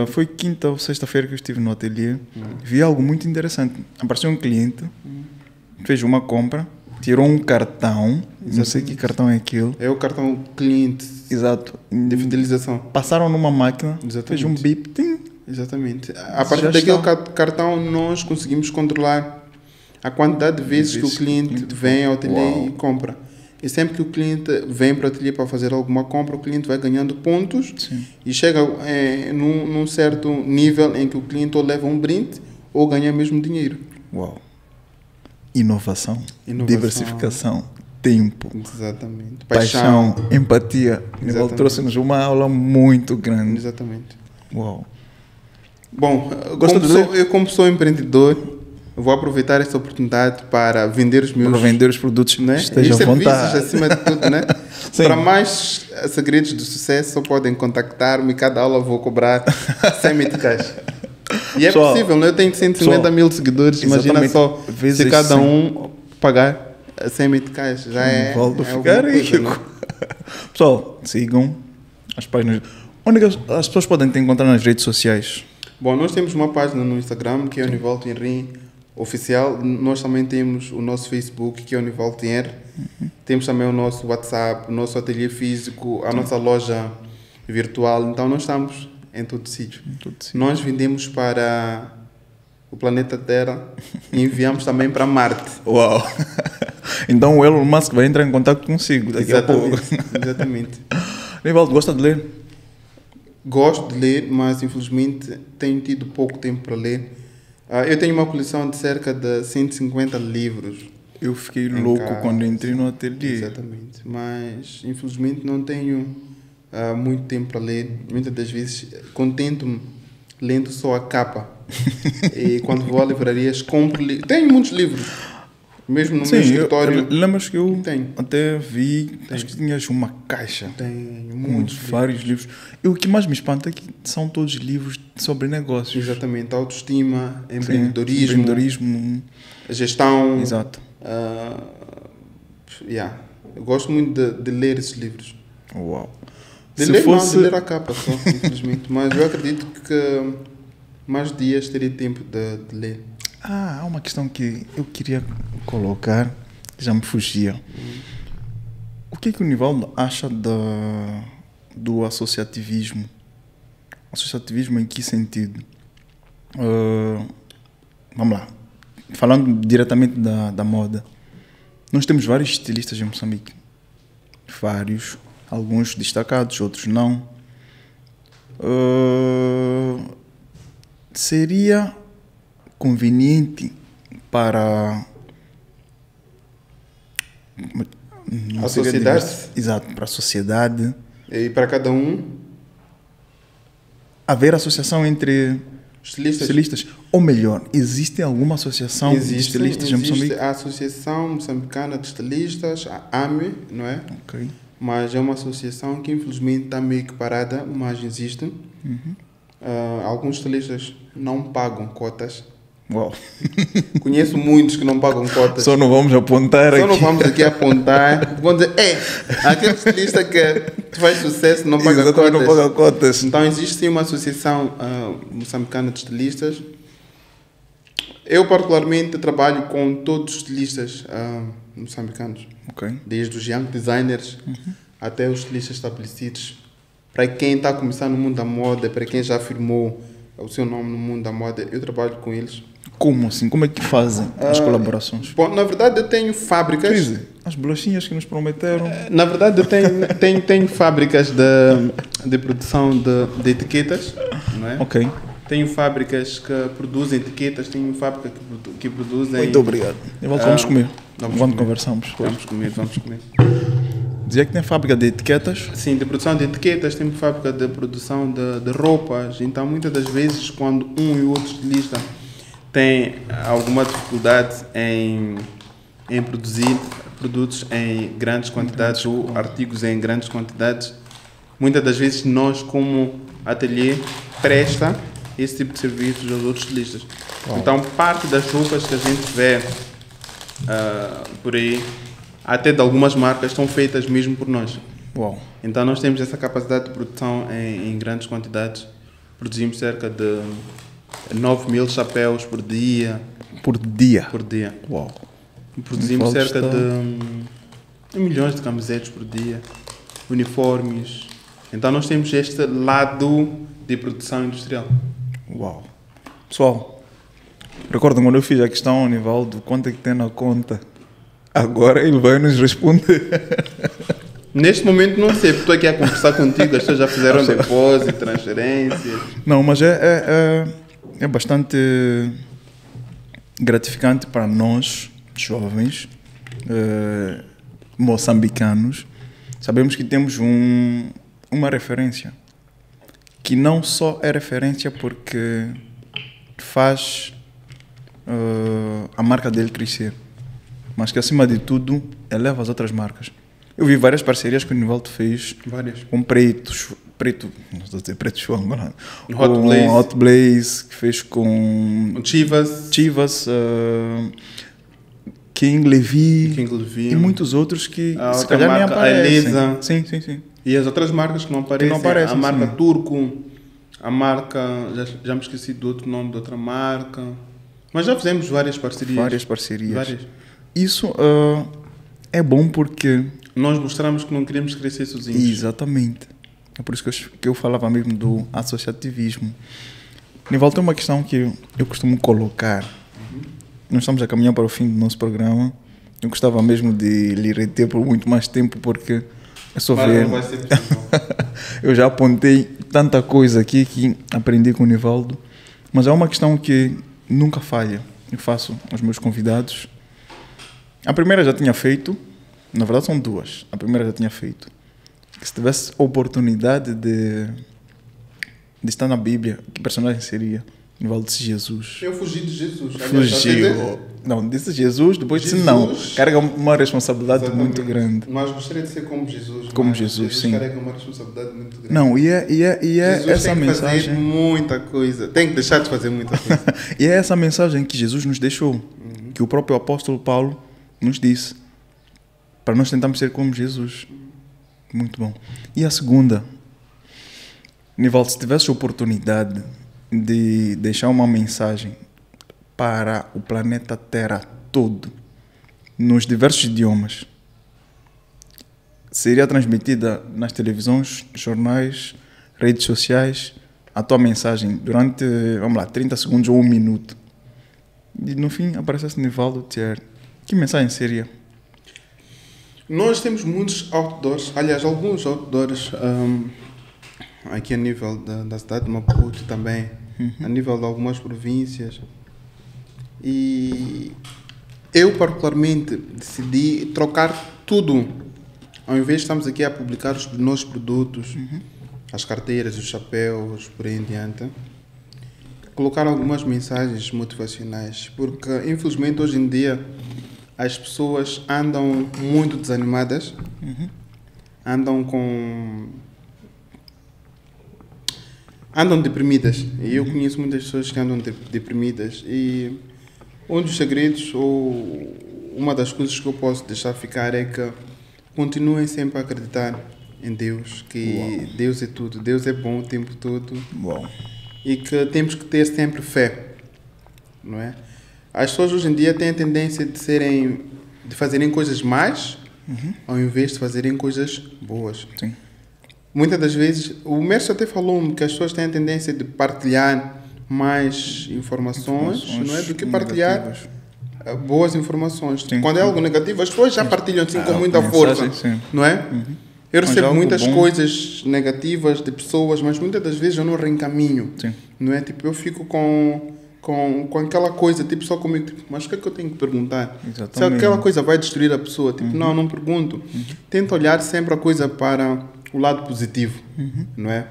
Foi quinta ou sexta-feira que eu estive no ateliê. Vi algo muito interessante. Apareceu um cliente, fez uma compra, tirou um cartão. Exatamente. Não sei que cartão é aquilo.
É o cartão cliente.
Exato.
De fidelização.
Passaram numa máquina,
exatamente.
Fez um bip. Tim.
Exatamente. A partir daquele cartão nós conseguimos controlar a quantidade de vezes que o cliente vem ao ateliê e compra. E sempre que o cliente vem para o ateliê para fazer alguma compra, o cliente vai ganhando pontos. Sim. E chega num certo nível em que o cliente ou leva um brinde ou ganha mesmo dinheiro.
Uau! Inovação. Diversificação, tempo,
exatamente.
Paixão, empatia. Ele trouxe-nos uma aula muito grande.
Exatamente.
Uau!
Bom, eu como sou empreendedor, eu vou aproveitar esta oportunidade para vender os meus...
Para vender os produtos,
né?
Esteja à vontade.
Acima de tudo, né? Para mais segredos do sucesso, só podem contactar-me. Cada aula vou cobrar 100 meticais. E é possível, né? Eu tenho 150 mil seguidores. Imagina só, se cada um pagar 100 meticais. Já
Volto a ficar rico. Né? Pessoal, sigam as páginas. Onde as pessoas podem te encontrar nas redes sociais?
Bom, nós temos uma página no Instagram, que é o Nivaldo Henry Oficial. Nós também temos o nosso Facebook, que é o Nivaldo Henry. Temos também o nosso WhatsApp, o nosso ateliê físico, a nossa loja virtual. Então, nós estamos em todo sítio. Nós vendemos para o planeta Terra e enviamos também para Marte.
Uau! Então, o Elon Musk vai entrar em contato consigo daqui a pouco.
Exatamente.
Nivaldo, gosta de ler?
Gosto de ler, mas infelizmente tenho tido pouco tempo para ler. Eu tenho uma coleção de cerca de 150 livros.
Eu fiquei louco quando entrei no ateliê.
Exatamente. Mas infelizmente não tenho muito tempo para ler. Muitas das vezes contento-me lendo só a capa. E quando vou a livrarias compro livros. Tenho muitos livros. Mesmo no meu escritório.
Lembras que eu até vi, acho que tinhas uma caixa
com
vários livros. E o que mais me espanta é que são todos livros sobre negócios.
Exatamente, autoestima, empreendedorismo, gestão.
Exato.
Eu gosto muito de ler esses livros.
Uau.
De ler a capa só, infelizmente. Mas eu acredito que mais dias teria tempo de ler.
Há uma questão que eu queria colocar, já me fugia. O que o Nivaldo acha do associativismo? Associativismo em que sentido? Vamos lá. Falando diretamente da moda. Nós temos vários estilistas em Moçambique. Vários. Alguns destacados, outros não. Seria conveniente para
a sociedade?
Exato, para a sociedade.
E para cada um?
haver associação entre
Estilistas.
estilistas? Ou melhor, existe alguma associação de estilistas em
Existe
Moçambique?
a Associação Moçambicana de Estilistas, a AME, não é?
Ok.
Mas é uma associação que infelizmente está meio que parada, mas existe. Alguns estilistas não pagam cotas.
Uau.
Conheço muitos que não pagam cotas.
Só não vamos apontar
Só
aqui.
não vamos aqui apontar. Vão dizer, aquele estilista que faz sucesso não paga
Exatamente,
cotas.
não paga cotas.
Então existe sim uma associação moçambicana de estilistas. Eu particularmente trabalho com todos os estilistas moçambicanos.
Ok.
Desde os young designers até os estilistas estabelecidos. Para quem está a começar no mundo da moda, para quem já firmou o seu nome no mundo da moda, eu trabalho com eles.
Como assim? Como é que fazem as colaborações?
Bom, na verdade eu tenho fábricas.
Crise, as bolachinhas que nos prometeram.
Na verdade eu tenho fábricas de produção de etiquetas, não é?
Ok.
Tenho fábricas que produzem etiquetas, tenho fábricas que produzem...
Muito obrigado. E vamos comer.
vamos
Enquanto
comer.
conversamos.
Vamos comer.
Dizia que tem fábrica de etiquetas.
Sim, de produção de etiquetas, temos fábrica de produção de roupas. Então, muitas das vezes, quando um e o outro estilista têm alguma dificuldade em produzir produtos em grandes quantidades ou artigos em grandes quantidades, muitas das vezes nós, como ateliê, presta esse tipo de serviços aos outros estilistas.
Uau.
Então, parte das roupas que a gente vê por aí, até de algumas marcas, estão feitas mesmo por nós.
Uau.
Então nós temos essa capacidade de produção em grandes quantidades. Produzimos cerca de 9.000 chapéus por dia.
Por dia.
E
Uau.
produzimos
Nivaldo
cerca
está-
de milhões de camisetas por dia, uniformes. Então nós temos este lado de produção industrial.
Uau. Pessoal, recordam quando eu fiz a questão ao Nivaldo, quanto é que tem na conta? Agora ele vai nos responder.
Neste momento não sei, porque estou aqui a conversar contigo, as pessoas já fizeram depósito, transferências.
Não, mas é bastante gratificante para nós, jovens, moçambicanos. Sabemos que temos uma referência, que não só é referência porque faz a marca dele crescer, mas que acima de tudo eleva as outras marcas. Eu vi várias parcerias que o Nivaldo fez
Várias.
com Preto, não estou a dizer Preto Show agora,
Hot
com
Blaze.
Hot Blaze, que fez com Chivas, King Levi e muitos outros que
A
se
outra
calhar nem
marca, a
aparecem.
Elisa.
Sim.
E as outras marcas que não aparecem,
aparecem,
a marca
sim.
Turco, a marca, já me esqueci do outro nome da outra marca, mas já fizemos várias parcerias.
Várias parcerias.
Várias.
Isso é bom porque...
Nós mostramos que não queremos crescer sozinhos.
Exatamente. É por isso que eu falava mesmo do associativismo. Nivaldo, tem uma questão que eu costumo colocar. Nós estamos a caminhar para o fim do nosso programa. Eu gostava mesmo de lhe reter por muito mais tempo, porque é só
Mas
ver.
não vai ser possível.
Eu já apontei tanta coisa aqui que aprendi com o Nivaldo. Mas é uma questão que nunca falha. Eu faço aos meus convidados. A primeira já tinha feito. Na verdade são duas. A primeira já tinha feito. Que se tivesse oportunidade de estar na Bíblia, que personagem seria? Nivaldo disse Jesus.
Eu fugi de Jesus. Aliás,
Fugiu. Não, disse Jesus, depois disse
Jesus.
não. Carrega uma responsabilidade
Exatamente.
muito grande.
Mas gostaria de ser como Jesus.
Como
mas
Jesus, sim.
carrega uma responsabilidade muito grande.
Não, e é
Jesus
essa
tem que
mensagem.
fazer muita coisa. Tem que deixar de fazer muita coisa.
E é essa mensagem que Jesus nos deixou, que o próprio apóstolo Paulo nos disse, para nós tentarmos ser como Jesus. Muito bom. E a segunda, Nivaldo, se tivesse oportunidade de deixar uma mensagem para o planeta Terra todo, nos diversos idiomas, seria transmitida nas televisões, jornais, redes sociais, a tua mensagem durante, 30 segundos ou 1 minuto. E no fim aparecesse Nivaldo Thierry. Que mensagem seria?
Nós temos muitos outdoors, aliás, alguns outdoors aqui a nível da cidade de Maputo também, a nível de algumas províncias. E eu, particularmente, decidi trocar tudo. Ao invés de estarmos aqui a publicar os nossos produtos, as carteiras, os chapéus, por aí em diante, colocar algumas mensagens motivacionais, porque infelizmente hoje em dia as pessoas andam muito desanimadas, andam deprimidas. E eu conheço muitas pessoas que andam deprimidas, e um dos segredos, ou uma das coisas que eu posso deixar ficar, é que continuem sempre a acreditar em Deus, que
Uau.
Deus é tudo, Deus é bom o tempo todo.
Uau.
E que temos que ter sempre fé, não é? As pessoas hoje em dia têm a tendência de fazerem coisas más, ao invés de fazerem coisas boas.
Sim.
Muitas das vezes, o mestre até falou-me que as pessoas têm a tendência de partilhar mais informações, não é? Do que partilhar
negativas.
Boas informações.
Sim,
Quando é
sim.
algo negativo, as pessoas já partilham assim com muita
mensagem,
força,
sim.
não é? Eu
Mas
recebo
algo
muitas
bom.
coisas negativas de pessoas, mas muitas das vezes eu não reencaminho.
Sim.
Não é? Tipo, eu fico com aquela coisa, tipo, só comigo, tipo, mas o que é que eu tenho que perguntar?
Exatamente.
Se aquela coisa vai destruir a pessoa, tipo, não pergunto. Tenta olhar sempre a coisa para o lado positivo, não é?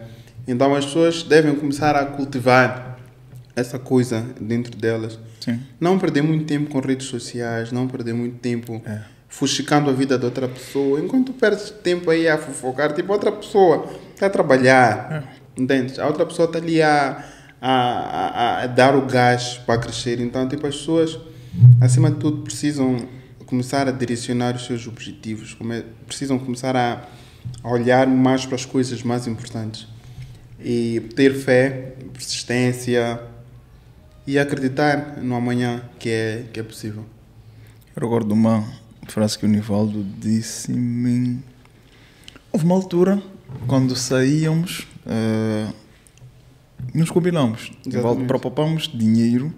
Então as pessoas devem começar a cultivar essa coisa dentro delas.
Sim.
Não perder muito tempo com redes sociais, não perder muito tempo fuxicando a vida de outra pessoa. Enquanto tu perdes tempo aí a fofocar, tipo, outra pessoa está a trabalhar, entende? A outra pessoa está ali a dar o gás para crescer. Então, tipo, as pessoas, acima de tudo, precisam começar a direcionar os seus objetivos, precisam começar a olhar mais para as coisas mais importantes e ter fé, persistência e acreditar no amanhã que é possível.
Eu recordo uma frase que o Nivaldo disse-me. Houve uma altura, quando saíamos, nos combinamos. Nivaldo, propopamos dinheiro,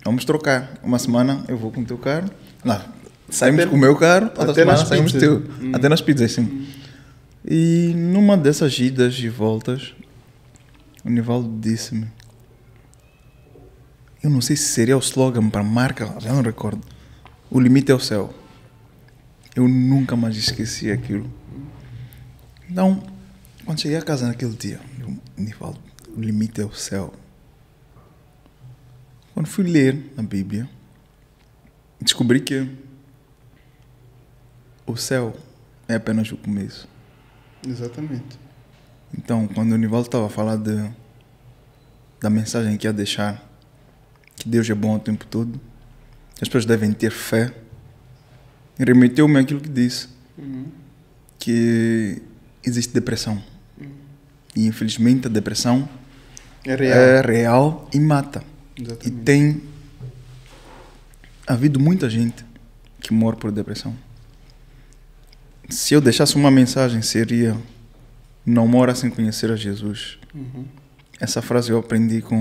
vamos trocar. Uma semana eu vou com o teu carro. Não, saímos
Até-
com o meu carro, outra
até
semana
nas
saímos
pizzas.
teu. Até nas pizzas, sim. E numa dessas idas e voltas, o Nivaldo disse-me. Eu não sei se seria o slogan para a marca, já não recordo. O limite é o céu. Eu nunca mais esqueci aquilo. Então, quando cheguei a casa naquele dia, eu me falo, o limite é o céu. Quando fui ler na Bíblia, descobri que o céu é apenas o começo.
Exatamente.
Então, quando o Nivaldo estava a falar da mensagem que ia deixar, que Deus é bom o tempo todo, as pessoas devem ter fé, remeteu-me àquilo que disse, que existe depressão. E infelizmente a depressão é real e mata.
Exatamente.
E tem havido muita gente que morre por depressão. Se eu deixasse uma mensagem, seria: não mora sem conhecer a Jesus. Essa frase eu aprendi com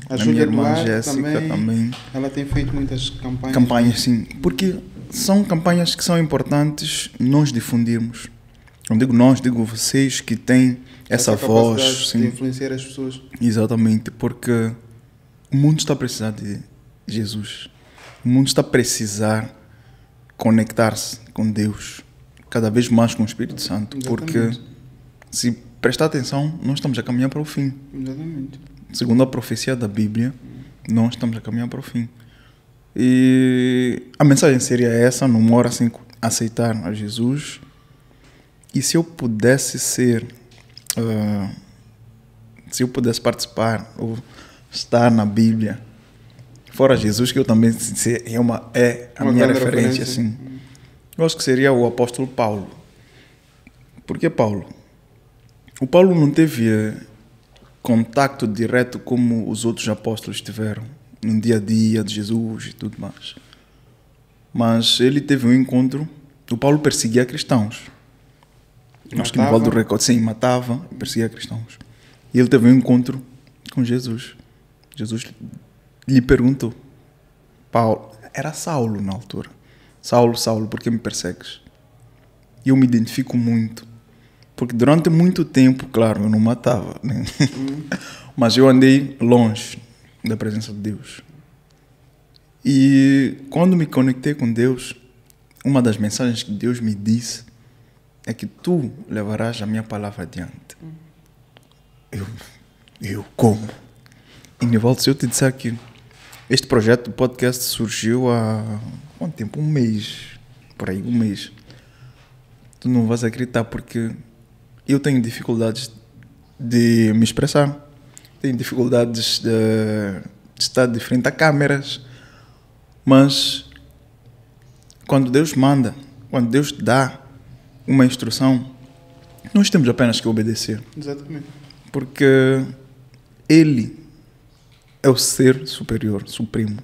A
a minha
Júlia
irmã
Duarte
Jéssica também.
Ela tem feito muitas campanhas.
Campanhas, sim. Porque são campanhas que são importantes nós difundirmos. Não digo nós, digo vocês que têm essa voz.
capacidade
Sim.
de influenciar as pessoas.
Exatamente, porque o mundo está a precisar de Jesus. O mundo está a precisar conectar-se com Deus, cada vez mais com o Espírito Santo. Porque
Exatamente.
se prestar atenção, nós estamos a caminhar para o fim.
Exatamente.
Segundo a profecia da Bíblia, nós estamos a caminhar para o fim. E a mensagem seria essa: não mora sem aceitar a Jesus. E se eu pudesse ser, se eu pudesse participar ou estar na Bíblia, fora Jesus, que eu também é a
Uma
minha
grande
referência, assim, eu acho que seria o apóstolo Paulo. Por que Paulo? O Paulo não teve contato direto como os outros apóstolos tiveram no dia a dia de Jesus e tudo mais. Mas ele teve um encontro. O Paulo perseguia cristãos. Acho que no Vale do Recorde, sim, matava, perseguia cristãos. E ele teve um encontro com Jesus. Jesus lhe perguntou: Paulo, era Saulo na altura. Saulo, Saulo, por que me persegues? E eu me identifico muito. Porque durante muito tempo, claro, eu não matava, né? Mas eu andei longe da presença de Deus. E quando me conectei com Deus, uma das mensagens que Deus me disse é que tu levarás a minha palavra adiante. Eu como? E Nivaldo, se eu te disser que este projeto do podcast surgiu há quanto tempo? Um mês. Por aí, um mês. Tu não vais acreditar porque eu tenho dificuldades de me expressar. Tenho dificuldades de estar de frente a câmeras. Mas quando Deus manda, quando Deus dá uma instrução, nós temos apenas que obedecer.
Exatamente.
Porque Ele é o ser superior, supremo.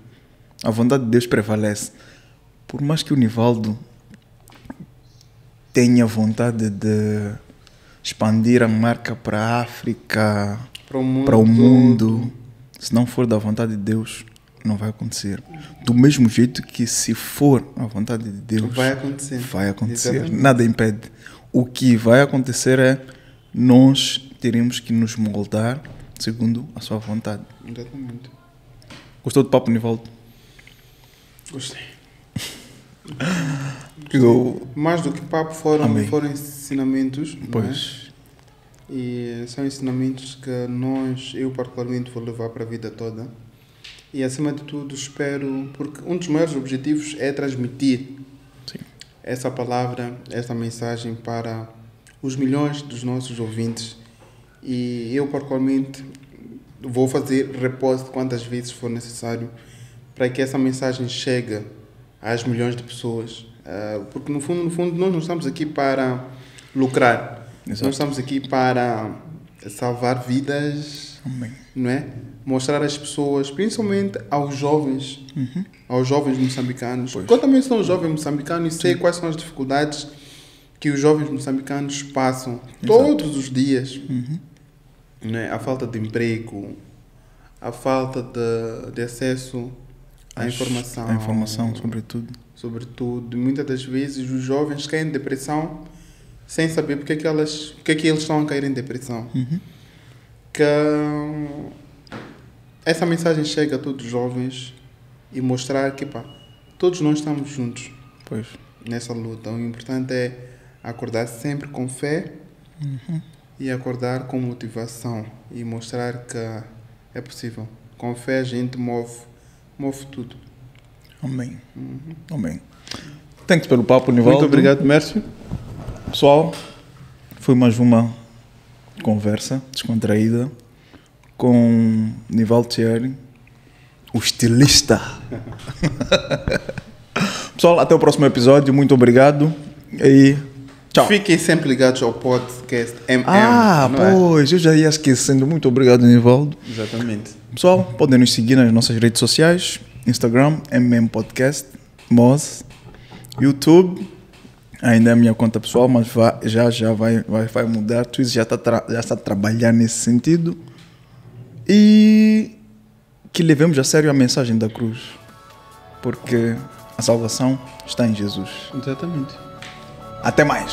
A vontade de Deus prevalece. Por mais que o Nivaldo tenha vontade de expandir a marca para a África, para o mundo, se não for da vontade de Deus, não vai acontecer. Do mesmo jeito que se for a vontade de Deus,
vai acontecer.
Vai acontecer.
Exatamente.
Nada impede. O que vai acontecer é nós teremos que nos moldar segundo a sua vontade.
Exatamente.
Gostou do papo, Nivaldo?
Gostei.
Mais
do que papo foram ensinamentos. Pois. Não é? E são ensinamentos que eu particularmente vou levar para a vida toda. E acima de tudo espero, porque um dos maiores objetivos é transmitir essa palavra, essa mensagem para os milhões dos nossos ouvintes. E eu particularmente vou fazer repost quantas vezes for necessário para que essa mensagem chegue às milhões de pessoas. Porque no fundo nós não estamos aqui para lucrar. Exato. Nós estamos aqui para salvar vidas.
Amém.
Não é? Mostrar às pessoas, principalmente aos jovens, moçambicanos. Pois. Eu também sou um jovem moçambicano e sei quais são as dificuldades que os jovens moçambicanos passam. Exato. Todos os dias. Não é? A falta de emprego, a falta de acesso à informação.
A informação, sobretudo.
Sobretudo. Muitas das vezes os jovens caem em depressão sem saber porque é que eles estão a cair em depressão. Que essa mensagem chega a todos os jovens e mostrar que todos nós estamos juntos nessa luta. O importante é acordar sempre com fé e acordar com motivação e mostrar que é possível. Com fé a gente move tudo.
Amém. Amém. Thanks pelo papo, Nivaldo.
Muito obrigado, Mércio.
Pessoal, foi mais uma conversa descontraída com Nivaldo Thierry, o estilista. Pessoal, até o próximo episódio. Muito obrigado e tchau.
Fiquem sempre ligados ao podcast MM.
Pois, eu já ia esquecendo. Muito obrigado, Nivaldo.
Exatamente.
Pessoal, podem nos seguir nas nossas redes sociais. Instagram, MM Podcast, Moz, YouTube, ainda é a minha conta pessoal, mas já vai mudar. Twitch já está trabalhando nesse sentido. E que levemos a sério a mensagem da cruz, porque a salvação está em Jesus.
Exatamente.
Até mais.